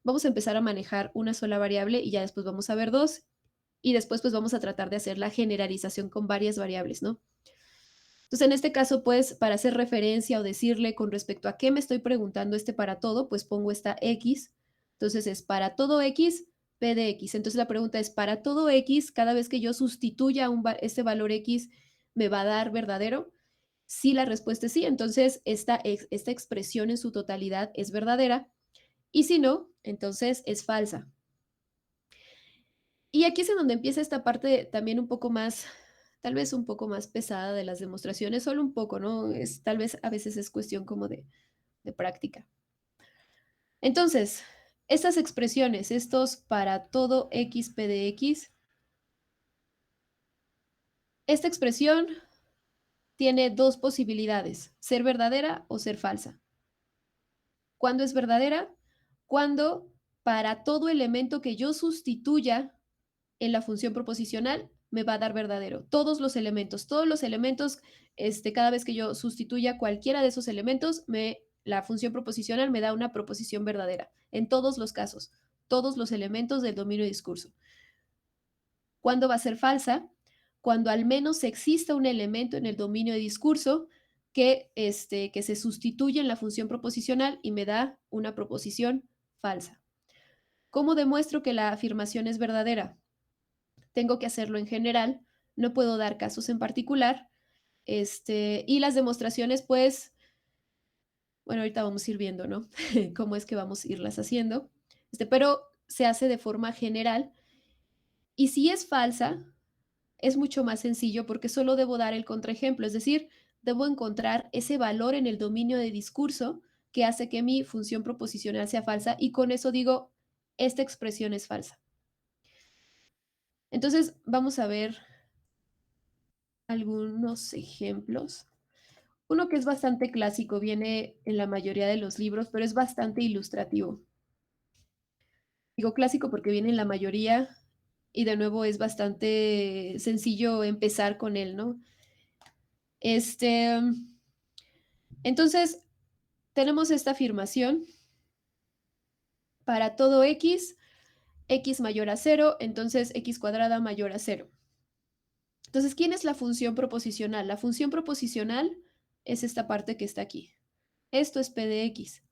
vamos a empezar a manejar una sola variable y ya después vamos a ver dos y después pues vamos a tratar de hacer la generalización con varias variables, ¿no? Entonces, en este caso, pues, para hacer referencia o decirle con respecto a qué me estoy preguntando para todo, pues pongo esta X. Entonces, es para todo X, P de X. Entonces, la pregunta es, para todo X, cada vez que yo sustituya este valor X, ¿me va a dar verdadero? Si la respuesta es sí, entonces esta expresión en su totalidad es verdadera. Y si no, entonces es falsa. Y aquí es en donde empieza esta parte también un poco más, tal vez un poco más pesada de las demostraciones, solo un poco, ¿no? Tal vez a veces es cuestión como de práctica. Entonces, estas expresiones, estos para todo x p de x, esta expresión tiene dos posibilidades, ser verdadera o ser falsa. ¿Cuándo es verdadera? Cuando para todo elemento que yo sustituya en la función proposicional me va a dar verdadero. Todos los elementos, cada vez que yo sustituya cualquiera de esos elementos, la función proposicional me da una proposición verdadera. En todos los casos, todos los elementos del dominio de discurso. ¿Cuándo va a ser falsa? Cuando al menos exista un elemento en el dominio de discurso que se sustituye en la función proposicional y me da una proposición falsa. ¿Cómo demuestro que la afirmación es verdadera? Tengo que hacerlo en general, no puedo dar casos en particular. Y las demostraciones, pues, bueno, ahorita vamos a ir viendo, ¿no? Cómo es que vamos a irlas haciendo. Pero se hace de forma general. Y si es falsa, es mucho más sencillo porque solo debo dar el contraejemplo, es decir, debo encontrar ese valor en el dominio de discurso que hace que mi función proposicional sea falsa y con eso digo, esta expresión es falsa. Entonces, vamos a ver algunos ejemplos. Uno que es bastante clásico, viene en la mayoría de los libros, pero es bastante ilustrativo. Digo clásico porque viene en la mayoría y de nuevo es bastante sencillo empezar con él, ¿no? Entonces, tenemos esta afirmación. Para todo x mayor a 0, entonces x cuadrada mayor a 0. Entonces, ¿quién es la función proposicional? La función proposicional es esta parte que está aquí. Esto es P de X.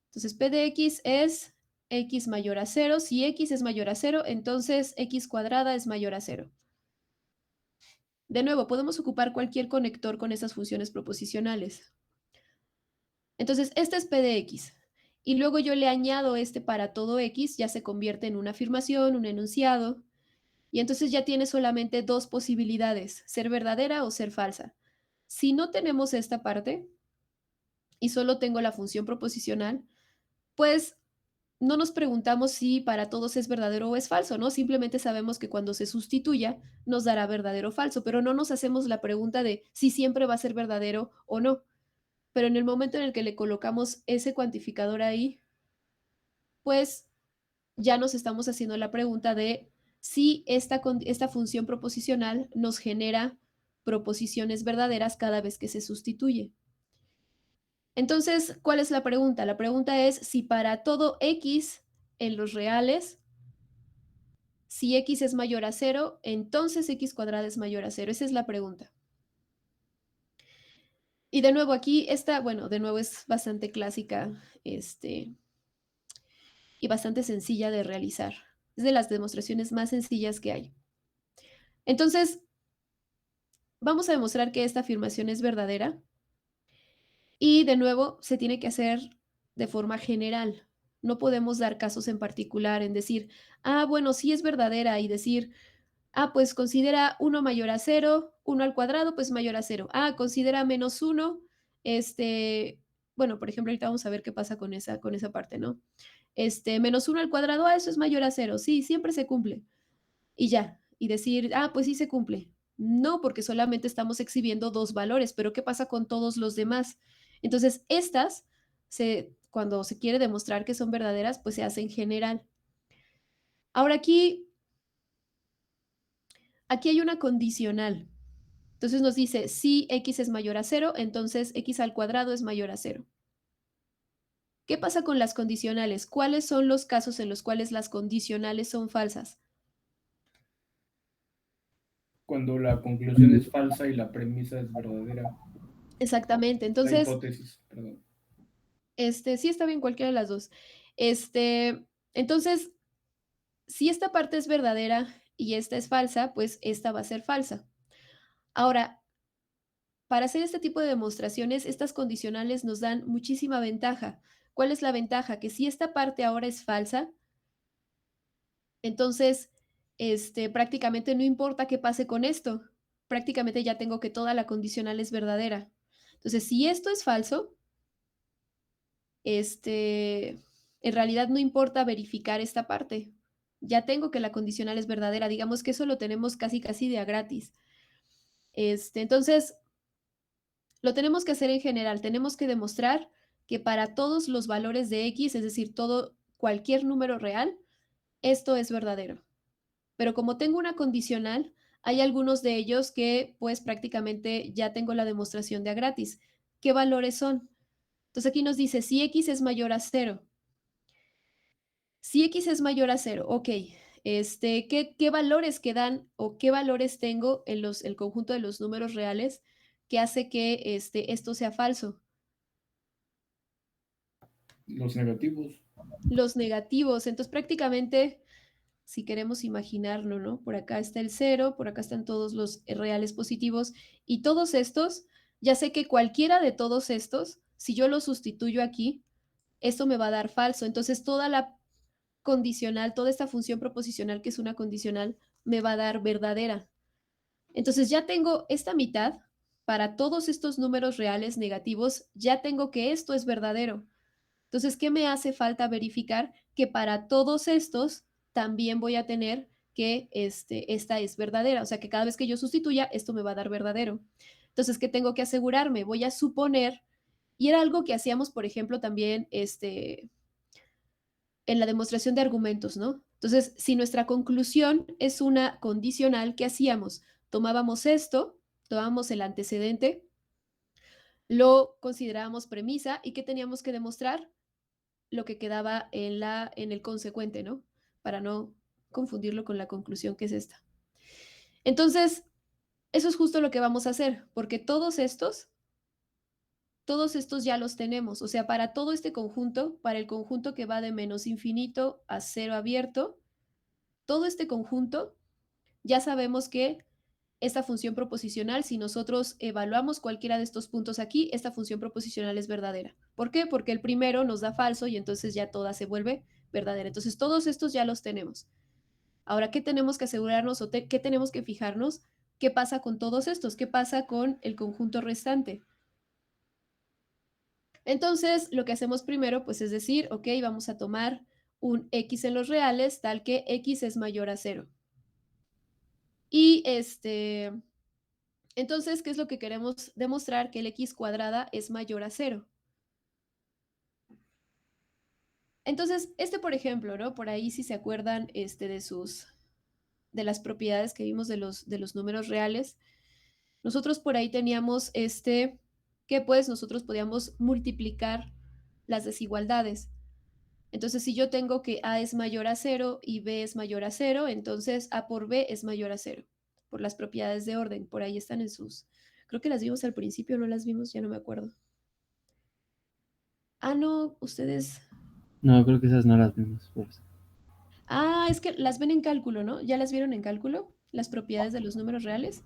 Entonces, P de X es X mayor a 0. Si X es mayor a 0, entonces X cuadrada es mayor a 0. De nuevo, podemos ocupar cualquier conector con esas funciones proposicionales. Entonces, este es P de X. Y luego yo le añado este para todo X, ya se convierte en una afirmación, un enunciado. Y entonces ya tiene solamente dos posibilidades, ser verdadera o ser falsa. Si no tenemos esta parte y solo tengo la función proposicional, pues no nos preguntamos si para todos es verdadero o es falso, ¿no? Simplemente sabemos que cuando se sustituya nos dará verdadero o falso, pero no nos hacemos la pregunta de si siempre va a ser verdadero o no. Pero en el momento en el que le colocamos ese cuantificador ahí, pues ya nos estamos haciendo la pregunta de si esta función proposicional nos genera proposiciones verdaderas cada vez que se sustituye. Entonces, ¿cuál es la pregunta? La pregunta es si para todo x en los reales, si x es mayor a 0, entonces x cuadrada es mayor a 0. Esa es la pregunta. Y de nuevo aquí esta, bueno, de nuevo es bastante clásica, y bastante sencilla de realizar. Es de las demostraciones más sencillas que hay. Entonces, vamos a demostrar que esta afirmación es verdadera y de nuevo se tiene que hacer de forma general. No podemos dar casos en particular en decir, ah, bueno, sí es verdadera y decir, ah, pues considera 1 mayor a 0, 1 al cuadrado, pues mayor a 0. Ah, considera menos 1, bueno, por ejemplo, ahorita vamos a ver qué pasa con esa parte, ¿no? Menos 1 al cuadrado, ah, eso es mayor a 0. Sí, siempre se cumple. Y ya, y decir, ah, pues sí se cumple. No, porque solamente estamos exhibiendo dos valores, pero ¿qué pasa con todos los demás? Entonces, estas, cuando se quiere demostrar que son verdaderas, pues se hace en general. Ahora aquí hay una condicional. Entonces nos dice, si x es mayor a 0, entonces x al cuadrado es mayor a 0. ¿Qué pasa con las condicionales? ¿Cuáles son los casos en los cuales las condicionales son falsas? Cuando la conclusión es falsa y la premisa es verdadera. Exactamente. La Entonces, hipótesis, perdón. sí está bien cualquiera de las dos. Entonces, si esta parte es verdadera y esta es falsa, pues esta va a ser falsa. Ahora, para hacer este tipo de demostraciones, estas condicionales nos dan muchísima ventaja. ¿Cuál es la ventaja? Que si esta parte ahora es falsa, entonces, prácticamente no importa qué pase con esto. Prácticamente ya tengo que toda la condicional es verdadera. Entonces, si esto es falso, en realidad no importa verificar esta parte. Ya tengo que la condicional es verdadera. Digamos que eso lo tenemos casi casi de a gratis. Entonces, lo tenemos que hacer en general. Tenemos que demostrar que para todos los valores de X, es decir, cualquier número real, esto es verdadero. Pero como tengo una condicional, hay algunos de ellos que pues prácticamente ya tengo la demostración de a gratis. ¿Qué valores son? Entonces aquí nos dice si X es mayor a 0. Si X es mayor a 0, ok. ¿Qué valores quedan o qué valores tengo en el conjunto de los números reales que hace que esto sea falso? Los negativos. Los negativos. Entonces prácticamente, si queremos imaginarlo, ¿no? Por acá está el 0, por acá están todos los reales positivos y todos estos, ya sé que cualquiera de todos estos, si yo lo sustituyo aquí, esto me va a dar falso. Entonces toda la condicional, toda esta función proposicional que es una condicional, me va a dar verdadera. Entonces ya tengo esta mitad, para todos estos números reales negativos, ya tengo que esto es verdadero. Entonces, ¿qué me hace falta verificar? Que para todos estos también voy a tener que esta es verdadera. O sea, que cada vez que yo sustituya, esto me va a dar verdadero. Entonces, ¿qué tengo que asegurarme? Voy a suponer, y era algo que hacíamos, por ejemplo, también en la demostración de argumentos, ¿no? Entonces, si nuestra conclusión es una condicional, ¿qué hacíamos? Tomábamos esto, tomábamos el antecedente, lo considerábamos premisa y ¿qué teníamos que demostrar? Lo que quedaba en el consecuente, ¿no? Para no confundirlo con la conclusión que es esta. Entonces, eso es justo lo que vamos a hacer, porque todos estos ya los tenemos. O sea, para todo este conjunto, para el conjunto que va de menos infinito a cero abierto, todo este conjunto, ya sabemos que esta función proposicional, si nosotros evaluamos cualquiera de estos puntos aquí, esta función proposicional es verdadera. ¿Por qué? Porque el primero nos da falso y entonces ya toda se vuelve verdadera. Entonces, todos estos ya los tenemos. Ahora, ¿qué tenemos que asegurarnos o qué tenemos que fijarnos? ¿Qué pasa con todos estos? ¿Qué pasa con el conjunto restante? Entonces, lo que hacemos primero, pues es decir, ok, vamos a tomar un x en los reales tal que x es mayor a 0. Y entonces, ¿qué es lo que queremos demostrar? Que el x cuadrada es mayor a 0. Entonces, por ejemplo, ¿no? Por ahí, si se acuerdan de las propiedades que vimos de los números reales, nosotros por ahí teníamos que pues nosotros podíamos multiplicar las desigualdades. Entonces, si yo tengo que A es mayor a 0 y B es mayor a 0, entonces A por B es mayor a 0, por las propiedades de orden. Por ahí están creo que las vimos al principio, no las vimos, ya no me acuerdo. Ah, no, ustedes... No, creo que esas no las vimos. Por eso. Ah, es que las ven en cálculo, ¿no? ¿Ya las vieron en cálculo? Las propiedades de los números reales.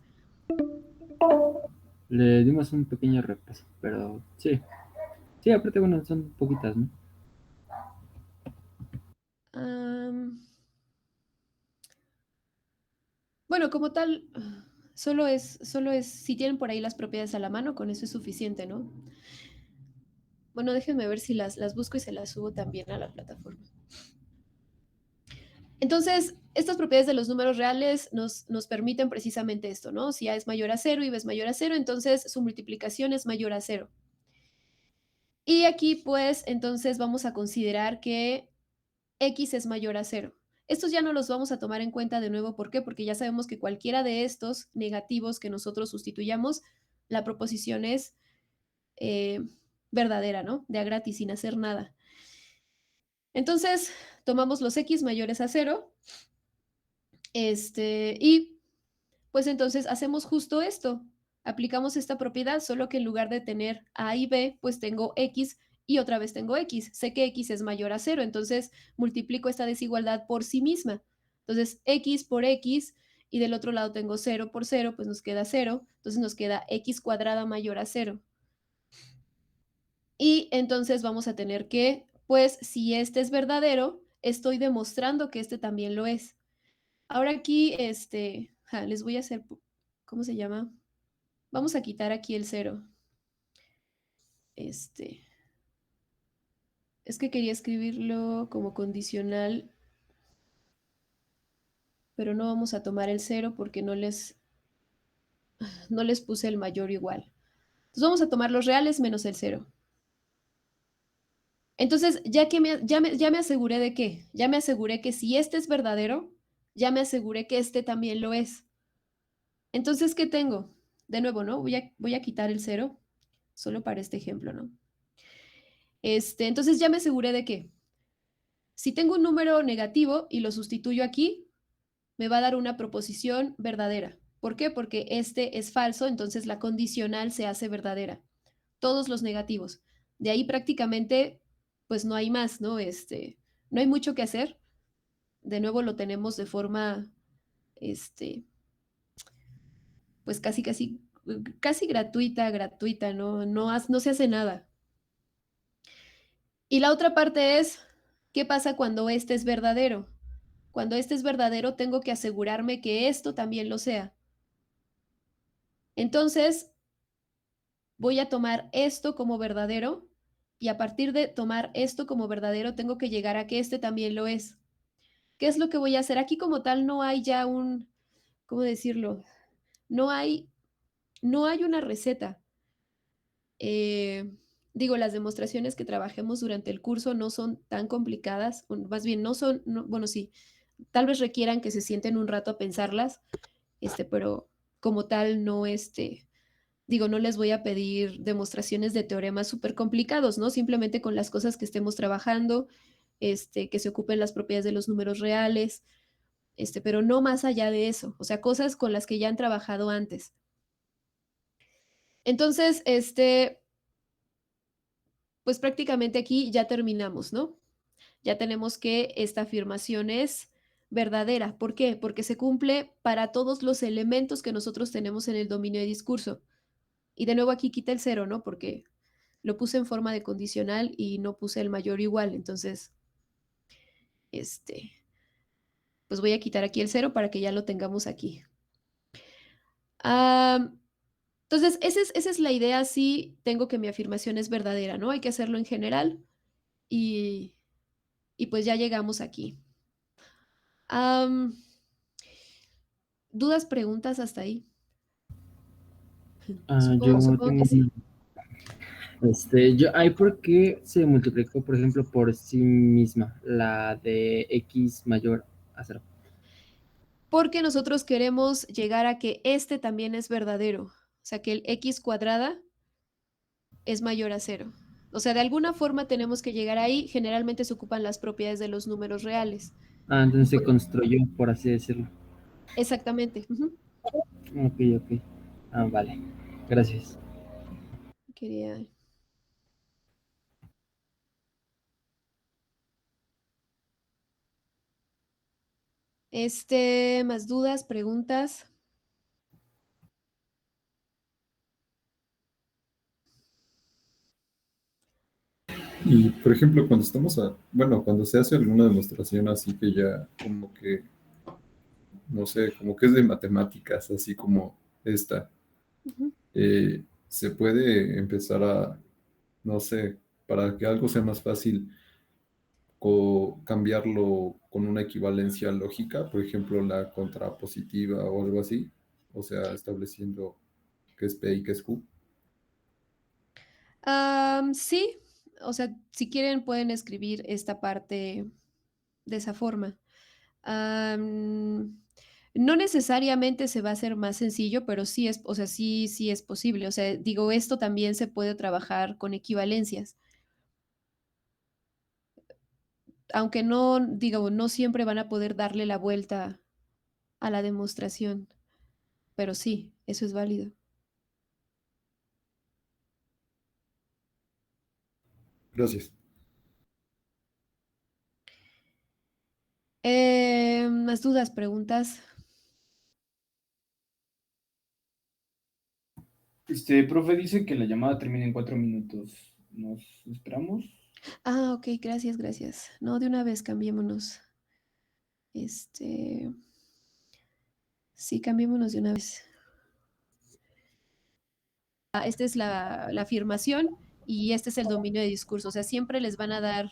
Le dimos un pequeño repaso, pero sí. Sí, aparte, bueno, son poquitas, ¿no? Bueno, como tal, solo es, si tienen por ahí las propiedades a la mano, con eso es suficiente, ¿no? Bueno, déjenme ver si las busco y se las subo también a la plataforma. Entonces, estas propiedades de los números reales nos permiten precisamente esto, ¿no? Si A es mayor a 0 y B es mayor a 0, entonces su multiplicación es mayor a 0. Y aquí, pues, entonces vamos a considerar que X es mayor a 0. Estos ya no los vamos a tomar en cuenta de nuevo. ¿Por qué? Porque ya sabemos que cualquiera de estos negativos que nosotros sustituyamos, la proposición es verdadera, ¿no? De a gratis, sin hacer nada. Entonces, tomamos los X mayores a 0. Y pues entonces hacemos justo esto. Aplicamos esta propiedad, solo que en lugar de tener A y B, pues tengo X y otra vez tengo X. Sé que X es mayor a 0, entonces multiplico esta desigualdad por sí misma. Entonces, X por X, y del otro lado tengo 0 por 0, pues nos queda 0. Entonces nos queda X cuadrada mayor a 0. Y entonces vamos a tener que, pues, si este es verdadero, estoy demostrando que este también lo es. Ahora aquí, les voy a hacer, ¿cómo se llama? Vamos a quitar aquí el 0. Es que quería escribirlo como condicional, pero no vamos a tomar el 0 porque no les puse el mayor igual. Entonces vamos a tomar los reales menos el 0. Entonces, ya me aseguré de qué. Ya me aseguré que si este es verdadero, ya me aseguré que este también lo es. Entonces, ¿qué tengo? De nuevo, ¿no? Voy a quitar el 0, solo para este ejemplo, ¿no? Entonces ya me aseguré de que si tengo un número negativo y lo sustituyo aquí, me va a dar una proposición verdadera. ¿Por qué? Porque este es falso, entonces la condicional se hace verdadera. Todos los negativos. De ahí prácticamente, pues no hay más, ¿no? No hay mucho que hacer. De nuevo lo tenemos de forma, pues casi gratuita, ¿no? No se hace nada. Y la otra parte es, ¿qué pasa cuando este es verdadero? Cuando este es verdadero, tengo que asegurarme que esto también lo sea. Entonces, voy a tomar esto como verdadero y a partir de tomar esto como verdadero, tengo que llegar a que este también lo es. ¿Qué es lo que voy a hacer? Aquí como tal no hay ya ¿cómo decirlo? No hay una receta. Digo, las demostraciones que trabajemos durante el curso no son tan complicadas, o más bien bueno, sí, tal vez requieran que se sienten un rato a pensarlas, pero como tal no, digo, no les voy a pedir demostraciones de teoremas súper complicados, ¿no? Simplemente con las cosas que estemos trabajando, que se ocupen las propiedades de los números reales, pero no más allá de eso, o sea, cosas con las que ya han trabajado antes. Entonces, pues prácticamente aquí ya terminamos, ¿no? Ya tenemos que esta afirmación es verdadera. ¿Por qué? Porque se cumple para todos los elementos que nosotros tenemos en el dominio de discurso. Y de nuevo aquí quita el cero, ¿no? Porque lo puse en forma de condicional y no puse el mayor o igual. Entonces, este, pues voy a quitar aquí el cero para que ya lo tengamos aquí. Ah, entonces, esa es la idea si tengo que mi afirmación es verdadera, ¿no? Hay que hacerlo en general y, y pues ya llegamos aquí. Am, ¿Dudas, preguntas hasta ahí? Yo Supongo tengo que sí. ¿hay por qué se multiplicó, por ejemplo, por sí misma la de x mayor a 0? Porque nosotros queremos llegar a que este también es verdadero. O sea, que el x cuadrada es mayor a cero. O sea, de alguna forma tenemos que llegar ahí. Generalmente se ocupan las propiedades de los números reales. Entonces se Por- construyó, por así decirlo. Exactamente. Ujú. Ok, ok. Vale. Gracias. Quería... Más dudas, preguntas. Y por ejemplo, cuando bueno, cuando se hace alguna demostración así que ya como que, no sé, como que es de matemáticas, así como esta, Ujú. se puede empezar a, no sé, para que algo sea más fácil, cambiarlo con una equivalencia lógica, por ejemplo, la contrapositiva o algo así, o sea, estableciendo qué es P y qué es Q. Sí, o sea, si quieren pueden escribir esta parte de esa forma. No necesariamente se va a hacer más sencillo, pero sí es, o sea, sí es posible. O sea, digo, esto también se puede trabajar con equivalencias, aunque no, digo, no siempre van a poder darle la vuelta a la demostración, pero sí, eso es válido. Gracias. Más dudas, preguntas. Profe dice que la llamada termina en 4 minutos. ¿Nos esperamos? Ok, gracias, gracias. No, de una vez cambiémonos. Este, sí, cambiémonos de una vez. Esta es la afirmación y este es el dominio de discurso. O sea, siempre les van a dar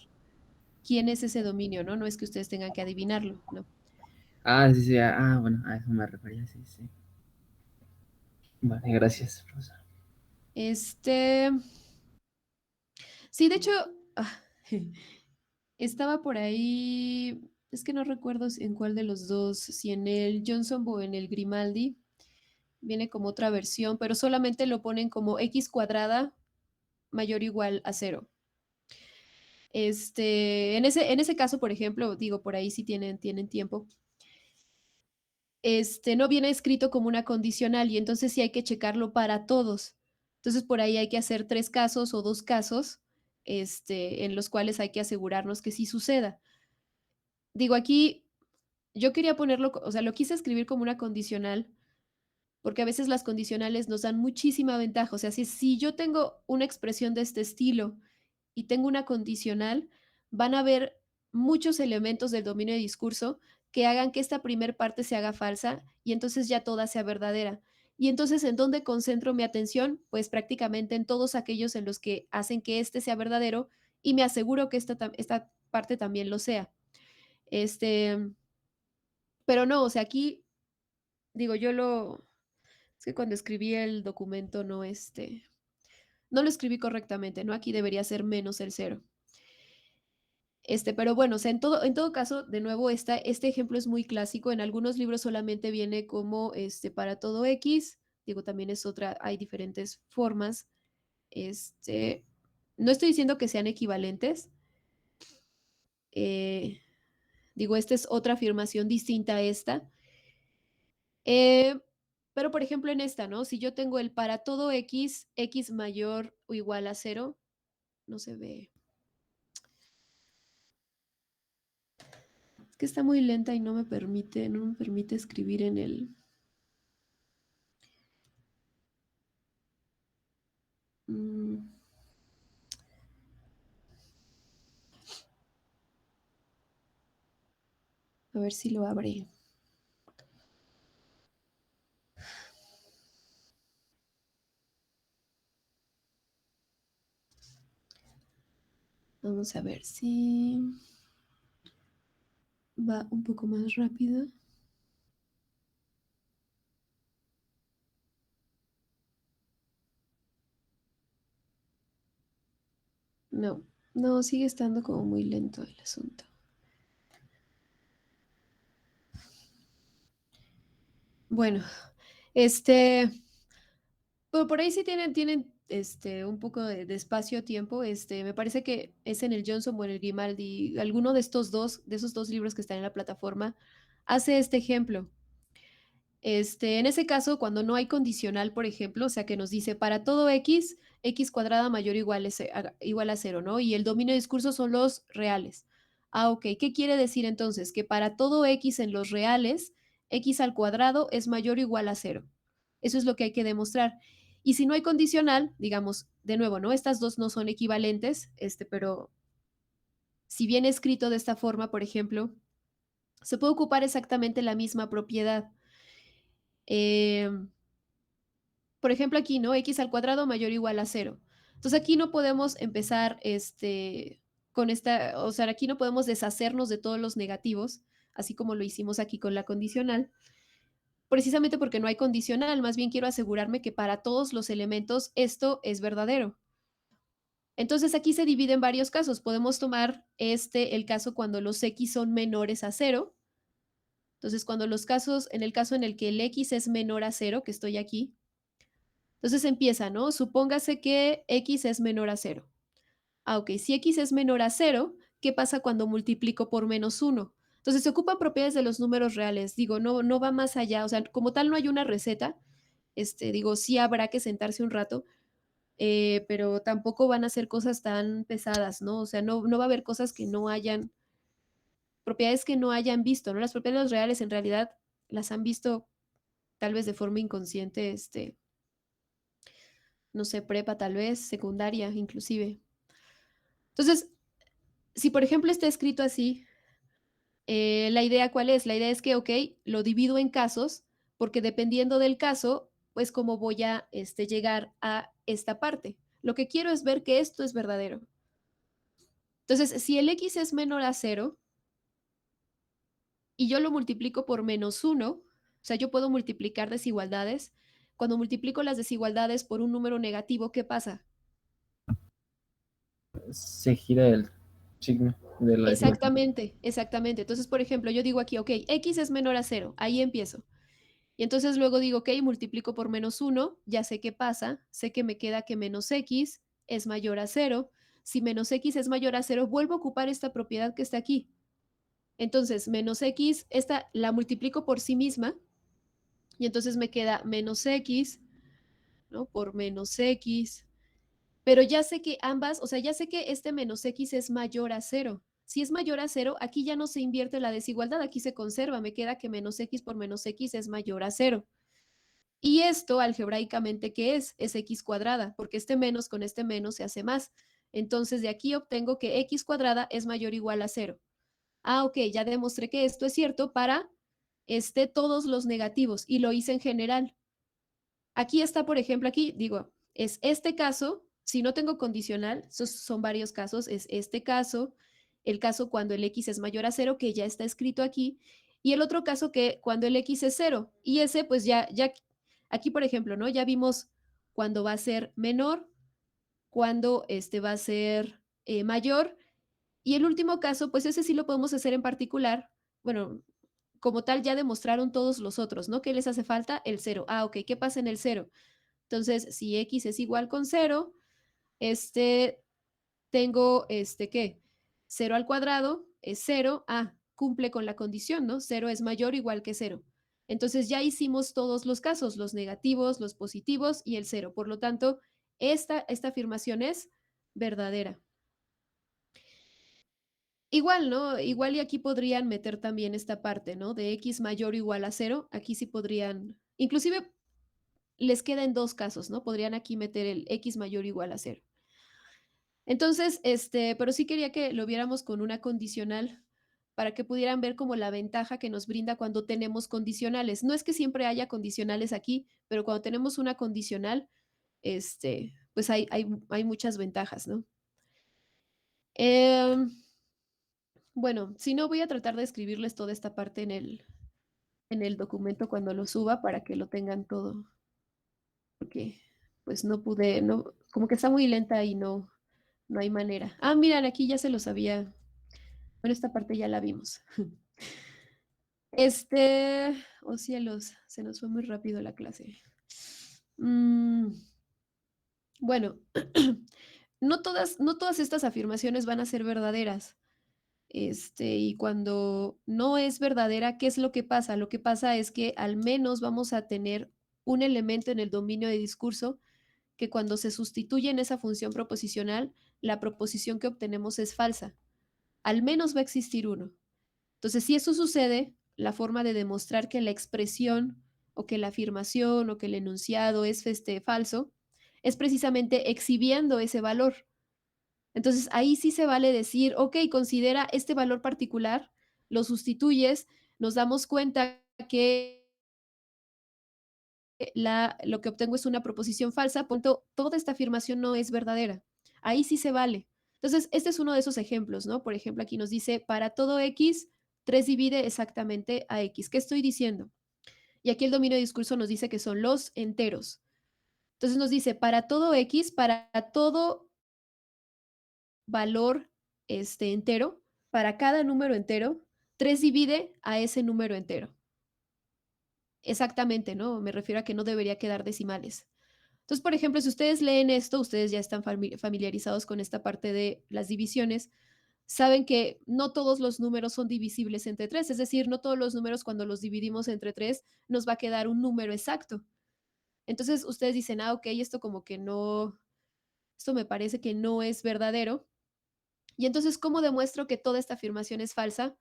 quién es ese dominio, ¿no? No es que ustedes tengan que adivinarlo, ¿no? Sí, sí. Bueno, a eso me refería, sí, sí. Vale, gracias, profesor. Este, sí, de hecho, ah, estaba por ahí, es que no recuerdo en cuál de los dos, si en el Johnson o en el Grimaldi, viene como otra versión, pero solamente lo ponen como x cuadrada mayor o igual a cero. En ese caso, por ejemplo, digo, por ahí sí tienen tiempo, no viene escrito como una condicional y entonces sí hay que checarlo para todos. Entonces por ahí hay que hacer 3 casos o 2 casos, en los cuales hay que asegurarnos que sí suceda. Digo, aquí yo quería ponerlo, o sea, lo quise escribir como una condicional, porque a veces las condicionales nos dan muchísima ventaja. O sea, si yo tengo una expresión de este estilo y tengo una condicional, van a haber muchos elementos del dominio de discurso que hagan que esta primer parte se haga falsa y entonces ya toda sea verdadera. Y entonces, ¿en dónde concentro mi atención? Pues prácticamente en todos aquellos en los que hacen que este sea verdadero y me aseguro que esta parte también lo sea. Este, pero no, o sea, aquí digo, es que cuando escribí el documento no lo escribí correctamente, ¿no? Aquí debería ser menos el cero. Pero bueno, o sea, en todo caso, de nuevo, este ejemplo es muy clásico. En algunos libros solamente viene como para todo X. Digo, también es otra, hay diferentes formas. No estoy diciendo que sean equivalentes. eh, Digo, esta es otra afirmación distinta a esta. Eh, pero, por ejemplo, en esta, ¿no? Si yo tengo el para todo x, x mayor o igual a 0, no se ve. Es que está muy lenta y no me permite escribir en el... Mm, a ver si lo abre. Vamos a ver si va un poco más rápido. No, no, sigue estando como muy lento el asunto. Bueno, pero por ahí sí tienen un poco de espacio-tiempo. Me parece que es en el Johnson o en el Grimaldi. Alguno de esos dos libros que están en la plataforma, hace este ejemplo. En ese caso, cuando no hay condicional, por ejemplo, o sea, que nos dice para todo x, x cuadrada mayor o igual a 0, ¿no? Y el dominio de discurso son los reales. Ah, ok. ¿Qué quiere decir entonces? Que para todo x en los reales, x al cuadrado es mayor o igual a 0. Eso es lo que hay que demostrar. Y si no hay condicional, digamos, de nuevo, ¿no? Estas dos no son equivalentes, pero si viene escrito de esta forma, por ejemplo, se puede ocupar exactamente la misma propiedad. Eh, por ejemplo, aquí, ¿no? X al cuadrado mayor o igual a 0. Entonces aquí no podemos empezar con esta, o sea, aquí no podemos deshacernos de todos los negativos, así como lo hicimos aquí con la condicional, precisamente porque no hay condicional, más bien quiero asegurarme que para todos los elementos esto es verdadero. Entonces aquí se divide en varios casos. Podemos tomar el caso cuando los x son menores a 0. Entonces, en el caso en el que el x es menor a 0, que estoy aquí, entonces empieza, ¿no? Supóngase que x es menor a 0. Ah, ok, si x es menor a 0, ¿qué pasa cuando multiplico por menos 1? Entonces se ocupan propiedades de los números reales. Digo, no va más allá. O sea, como tal no hay una receta. Digo, sí habrá que sentarse un rato, pero tampoco van a ser cosas tan pesadas, ¿no? O sea, no va a haber cosas que no hayan, propiedades que no hayan visto, ¿no? Las propiedades reales en realidad las han visto tal vez de forma inconsciente, no sé, prepa tal vez, secundaria inclusive. Entonces, si por ejemplo está escrito así, la idea cuál es? La idea es que, ok, lo divido en casos, porque dependiendo del caso, pues cómo voy a llegar a esta parte. Lo que quiero es ver que esto es verdadero. Entonces, si el x es menor a 0 y yo lo multiplico por menos 1, o sea, yo puedo multiplicar desigualdades. Cuando multiplico las desigualdades por un número negativo, ¿qué pasa? Se gira el signo de la igualdad. Exactamente, exactamente. Entonces, por ejemplo, yo digo aquí, ok, x es menor a 0, ahí empiezo. Y entonces luego digo, ok, multiplico por menos 1, ya sé qué pasa, sé que me queda que menos x es mayor a 0. Si menos x es mayor a 0, vuelvo a ocupar esta propiedad que está aquí. Entonces, menos x, esta la multiplico por sí misma, y entonces me queda menos x, ¿no? Por menos x. Pero ya sé que ambas, o sea, ya sé que este menos x es mayor a 0. Si es mayor a 0, aquí ya no se invierte la desigualdad, aquí se conserva, me queda que menos x por menos x es mayor a 0. Y esto algebraicamente, ¿qué es? Es x cuadrada, porque este menos con este menos se hace más. Entonces de aquí obtengo que x cuadrada es mayor o igual a 0. Ah, ok, ya demostré que esto es cierto para todos los negativos y lo hice en general. Aquí está, por ejemplo, aquí digo, es este caso, si no tengo condicional, esos son varios casos, es este caso, el caso cuando el x es mayor a 0, que ya está escrito aquí, y el otro caso que cuando el x es 0, y ese pues ya aquí por ejemplo, ¿no? Ya vimos cuando va a ser menor, cuando va a ser mayor, y el último caso, pues ese sí lo podemos hacer en particular, bueno, como tal ya demostraron todos los otros, ¿no? ¿Qué les hace falta? El 0. Ah, ok, ¿qué pasa en el 0? Entonces, si x es igual con 0, tengo, ¿qué? 0 al cuadrado es 0. Ah, cumple con la condición, ¿no? 0 es mayor o igual que 0. Entonces ya hicimos todos los casos, los negativos, los positivos y el 0. Por lo tanto, esta afirmación es verdadera. Igual, ¿no? Igual y aquí podrían meter también esta parte, ¿no? De x mayor o igual a 0. Aquí sí podrían, inclusive les queda en 2 casos, ¿no? Podrían aquí meter el x mayor o igual a 0. Entonces, pero sí quería que lo viéramos con una condicional para que pudieran ver como la ventaja que nos brinda cuando tenemos condicionales. No es que siempre haya condicionales aquí, pero cuando tenemos una condicional, pues hay muchas ventajas, ¿no? Em, bueno, si no, voy a tratar de escribirles toda esta parte en el documento cuando lo suba para que lo tengan todo, porque pues no pude, no, como que está muy lenta y no hay manera. Ah, miren, aquí ya se los había. Bueno, esta parte ya la vimos. Oh cielos, se nos fue muy rápido la clase. Bueno, no todas estas afirmaciones van a ser verdaderas. Y cuando no es verdadera, ¿qué es lo que pasa? Lo que pasa es que al menos vamos a tener un elemento en el dominio de discurso que cuando se sustituye en esa función proposicional, la proposición que obtenemos es falsa. Al menos va a existir uno. Entonces, si eso sucede, la forma de demostrar que la expresión o que la afirmación o que el enunciado es falso es precisamente exhibiendo ese valor. Entonces, ahí sí se vale decir, ok, considera este valor particular, lo sustituyes, nos damos cuenta que lo que obtengo es una proposición falsa, punto, toda esta afirmación no es verdadera. Ahí sí se vale. Entonces, este es uno de esos ejemplos, ¿no? Por ejemplo, aquí nos dice, para todo x, 3 divide exactamente a x. ¿Qué estoy diciendo? Y aquí el dominio de discurso nos dice que son los enteros. Entonces nos dice, para todo x, para todo valor entero, para cada número entero, 3 divide a ese número entero. Exactamente, ¿no? Me refiero a que no debería quedar decimales. Entonces, por ejemplo, si ustedes leen esto, ustedes ya están familiarizados con esta parte de las divisiones, saben que no todos los números son divisibles entre 3, es decir, no todos los números cuando los dividimos entre 3 nos va a quedar un número exacto. Entonces, ustedes dicen, ok, esto como que no, esto me parece que no es verdadero. Y entonces, ¿cómo demuestro que toda esta afirmación es falsa?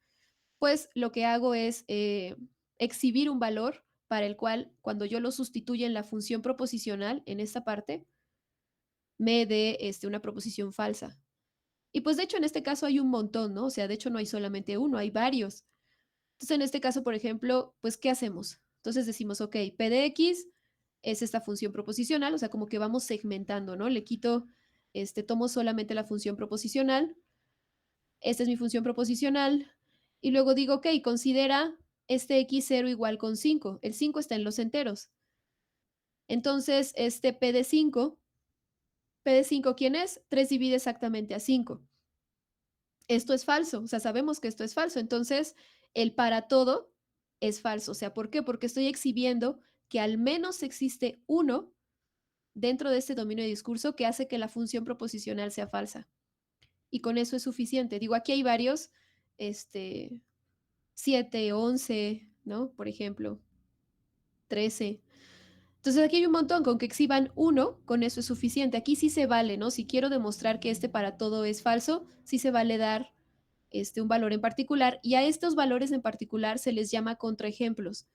Pues lo que hago es exhibir un valor para el cual, cuando yo lo sustituya en la función proposicional, en esta parte, me dé una proposición falsa. Y pues de hecho en este caso hay un montón, ¿no? O sea, de hecho no hay solamente uno, hay varios. Entonces en este caso, por ejemplo, pues ¿qué hacemos? Entonces decimos, ok, P de X es esta función proposicional, o sea, como que vamos segmentando, ¿no? Le quito, tomo solamente la función proposicional, esta es mi función proposicional, y luego digo, ok, considera este x0 igual con 5. El 5 está en los enteros. Entonces, P de 5, ¿quién es? 3 divide exactamente a 5. Esto es falso, o sea, sabemos que esto es falso. Entonces, el para todo es falso. O sea, ¿por qué? Porque estoy exhibiendo que al menos existe uno dentro de este dominio de discurso que hace que la función proposicional sea falsa. Y con eso es suficiente. Digo, aquí hay varios, 7, 11, ¿no? Por ejemplo, 13. Entonces aquí hay un montón, con que exhiban uno, con eso es suficiente. Aquí sí se vale, ¿no? Si quiero demostrar que para todo es falso, sí se vale dar un valor en particular, y a estos valores en particular se les llama contraejemplos,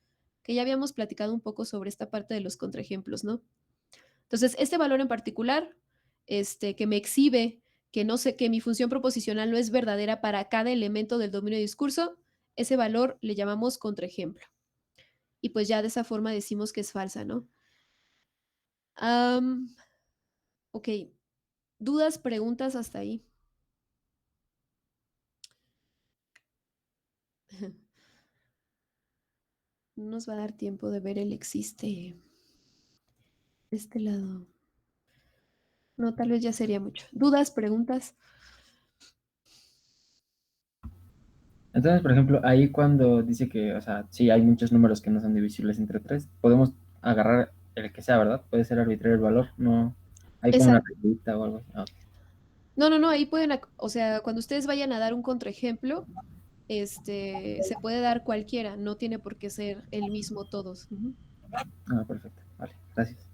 que ya habíamos platicado un poco sobre esta parte de los contraejemplos, ¿no? Entonces, este valor en particular, que me exhibe que no sé, que mi función proposicional no es verdadera para cada elemento del dominio de discurso, ese valor le llamamos contraejemplo. Y pues ya de esa forma decimos que es falsa, ¿no? Ok, dudas, preguntas hasta ahí. No nos va a dar tiempo de ver el existe de este lado. No, tal vez ya sería mucho. ¿Dudas, preguntas? Entonces, por ejemplo, ahí cuando dice que, o sea, sí hay muchos números que no son divisibles entre 3, podemos agarrar el que sea, ¿verdad? Puede ser arbitrario el valor, no hay como una Exacto. reglita o algo así. Ah, ok. No, ahí pueden, o sea, cuando ustedes vayan a dar un contraejemplo, se puede dar cualquiera, no tiene por qué ser el mismo todos. Ujú. Ah, perfecto. Vale, gracias.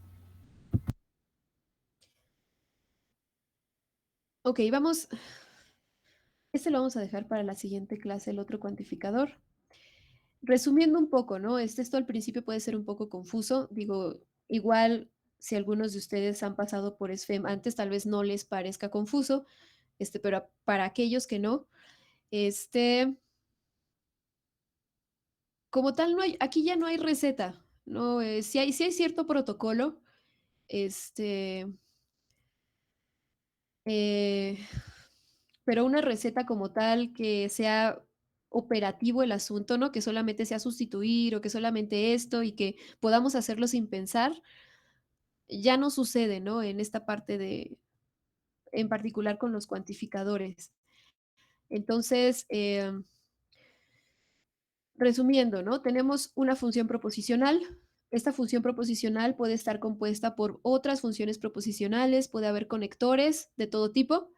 Ok, vamos. Este lo vamos a dejar para la siguiente clase, el otro cuantificador. Resumiendo un poco, ¿no? Esto al principio puede ser un poco confuso. Digo, igual si algunos de ustedes han pasado por SFEM antes, tal vez no les parezca confuso, pero para aquellos que no, este, como tal, no hay, aquí ya no hay receta, ¿no? Sí hay cierto protocolo, este, eh, pero una receta como tal que sea operativo el asunto, ¿no? Que solamente sea sustituir o que solamente esto y que podamos hacerlo sin pensar, ya no sucede, ¿no? En esta parte en particular con los cuantificadores. Entonces, resumiendo, ¿no? Tenemos una función proposicional. Esta función proposicional puede estar compuesta por otras funciones proposicionales, puede haber conectores de todo tipo.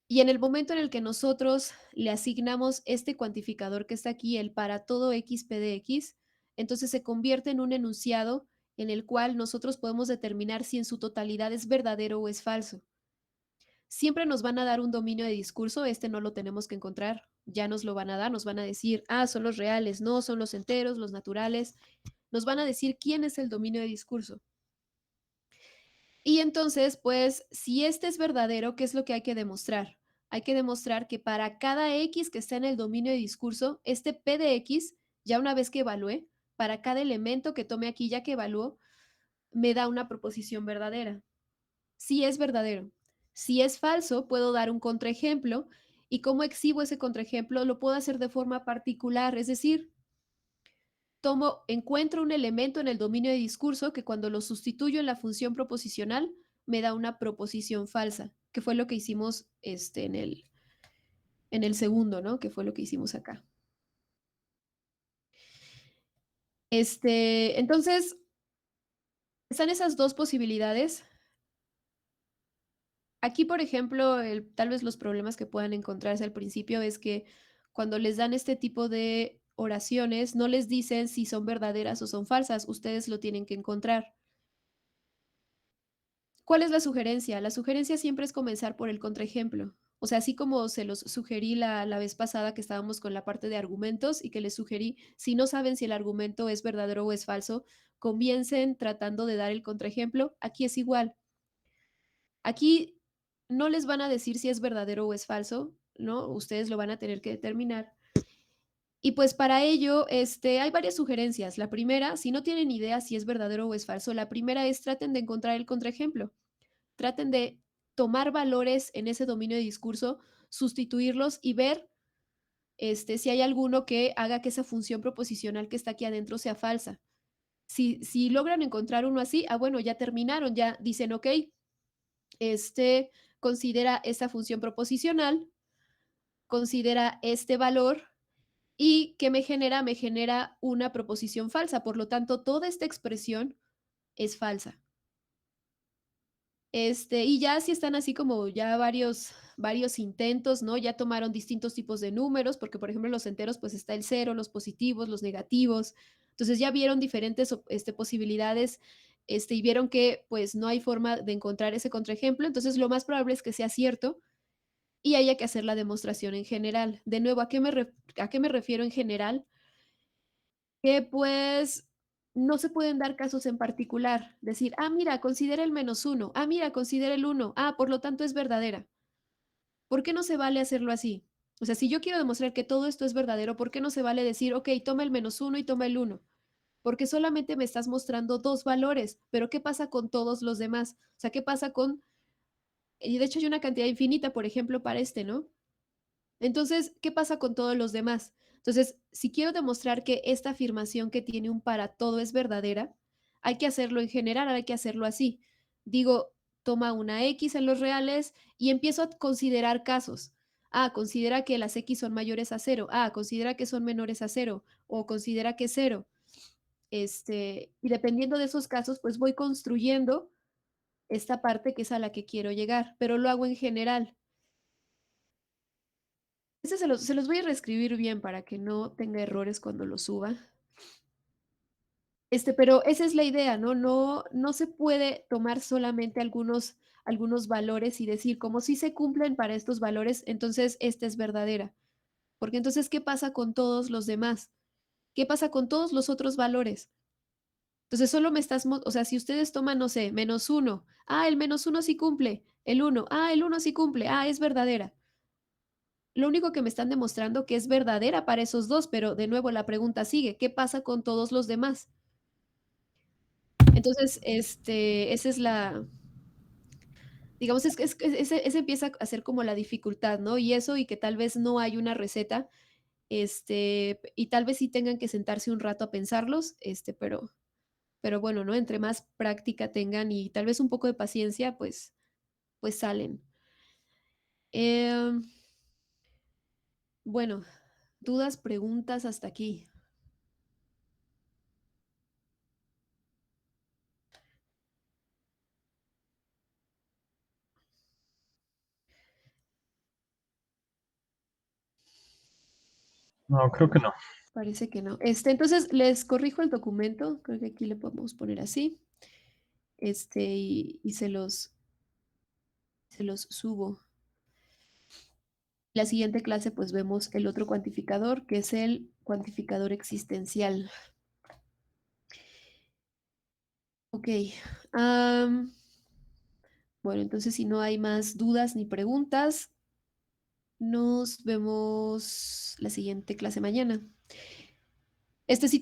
Y en el momento en el que nosotros le asignamos este cuantificador que está aquí, el para todo x p de x, entonces se convierte en un enunciado en el cual nosotros podemos determinar si en su totalidad es verdadero o es falso. Siempre nos van a dar un dominio de discurso, este no lo tenemos que encontrar, ya nos lo van a dar, nos van a decir, son los reales, no, son los enteros, los naturales, nos van a decir quién es el dominio de discurso. Y entonces, pues, si este es verdadero, ¿qué es lo que hay que demostrar? Hay que demostrar que para cada X que está en el dominio de discurso, este P de X, ya una vez que evalué, para cada elemento que tome aquí, ya que evalúo, me da una proposición verdadera. Si es verdadero. Si es falso, puedo dar un contraejemplo. ¿Y cómo exhibo ese contraejemplo? Lo puedo hacer de forma particular, es decir, encuentro un elemento en el dominio de discurso que cuando lo sustituyo en la función proposicional me da una proposición falsa, que fue lo que hicimos en el segundo, ¿no? Que fue lo que hicimos acá. Entonces, están esas dos posibilidades. Aquí, por ejemplo, tal vez los problemas que puedan encontrarse al principio es que cuando les dan este tipo de oraciones, no les dicen si son verdaderas o son falsas, ustedes lo tienen que encontrar. ¿Cuál es la sugerencia? La sugerencia siempre es comenzar por el contraejemplo. O sea, así como se los sugerí la vez pasada que estábamos con la parte de argumentos y que les sugerí, si no saben si el argumento es verdadero o es falso, comiencen tratando de dar el contraejemplo. Aquí es igual. Aquí no les van a decir si es verdadero o es falso, ¿no? Ustedes lo van a tener que determinar. Y pues para ello, hay varias sugerencias. La primera, si no tienen idea si es verdadero o es falso, la primera es traten de encontrar el contraejemplo. Traten de tomar valores en ese dominio de discurso, sustituirlos y ver si hay alguno que haga que esa función proposicional que está aquí adentro sea falsa. Si logran encontrar uno así, bueno, ya terminaron, ya dicen, ok, considera esta función proposicional, considera este valor y ¿qué me genera? Me genera una proposición falsa. Por lo tanto, toda esta expresión es falsa. Y ya si están así como ya varios intentos, ¿no? Ya tomaron distintos tipos de números, porque por ejemplo en los enteros pues está el cero, los positivos, los negativos. Entonces ya vieron diferentes posibilidades, y vieron que pues no hay forma de encontrar ese contraejemplo. Entonces lo más probable es que sea cierto y haya que hacer la demostración en general. De nuevo, a qué me refiero en general? Que pues no se pueden dar casos en particular. Decir, mira, considera el -1. Mira, considera el 1. Por lo tanto es verdadera. ¿Por qué no se vale hacerlo así? O sea, si yo quiero demostrar que todo esto es verdadero, ¿por qué no se vale decir, ok, toma el -1 y toma el 1? Porque solamente me estás mostrando dos valores, pero ¿qué pasa con todos los demás? O sea, ¿qué pasa con... Y de hecho hay una cantidad infinita, por ejemplo, para ¿no? Entonces, ¿qué pasa con todos los demás? Entonces, si quiero demostrar que esta afirmación que tiene un para todo es verdadera, hay que hacerlo en general, hay que hacerlo así. Digo, toma una X en los reales y empiezo a considerar casos. Considera que las X son mayores a cero. Considera que son menores a cero. O considera que es cero. Y dependiendo de esos casos, pues voy construyendo esta parte que es a la que quiero llegar, pero lo hago en general. Este se los voy a reescribir bien para que no tenga errores cuando lo suba. Pero esa es la idea, ¿no? No se puede tomar solamente algunos valores y decir, como si se cumplen para estos valores, entonces esta es verdadera. Porque entonces, ¿qué pasa con todos los demás? ¿Qué pasa con todos los otros valores? Entonces, solo me estás, o sea, si ustedes toman, no sé, -1, el -1 sí cumple, el 1, el 1 sí cumple, es verdadera. Lo único que me están demostrando que es verdadera para esos dos, pero de nuevo la pregunta sigue, ¿qué pasa con todos los demás? Entonces, esa es digamos, es que ese empieza a ser como la dificultad, ¿no? Y eso, y que tal vez no hay una receta, y tal vez sí tengan que sentarse un rato a pensarlos, pero bueno, ¿no? Entre más práctica tengan y tal vez un poco de paciencia, pues salen. Em, bueno, dudas, preguntas hasta aquí. No, creo que no. Parece que no. Entonces les corrijo el documento, creo que aquí le podemos poner así, y se los subo. La siguiente clase, pues vemos el otro cuantificador, que es el cuantificador existencial. Ok. Bueno, entonces si no hay más dudas ni preguntas, nos vemos la siguiente clase mañana. Sí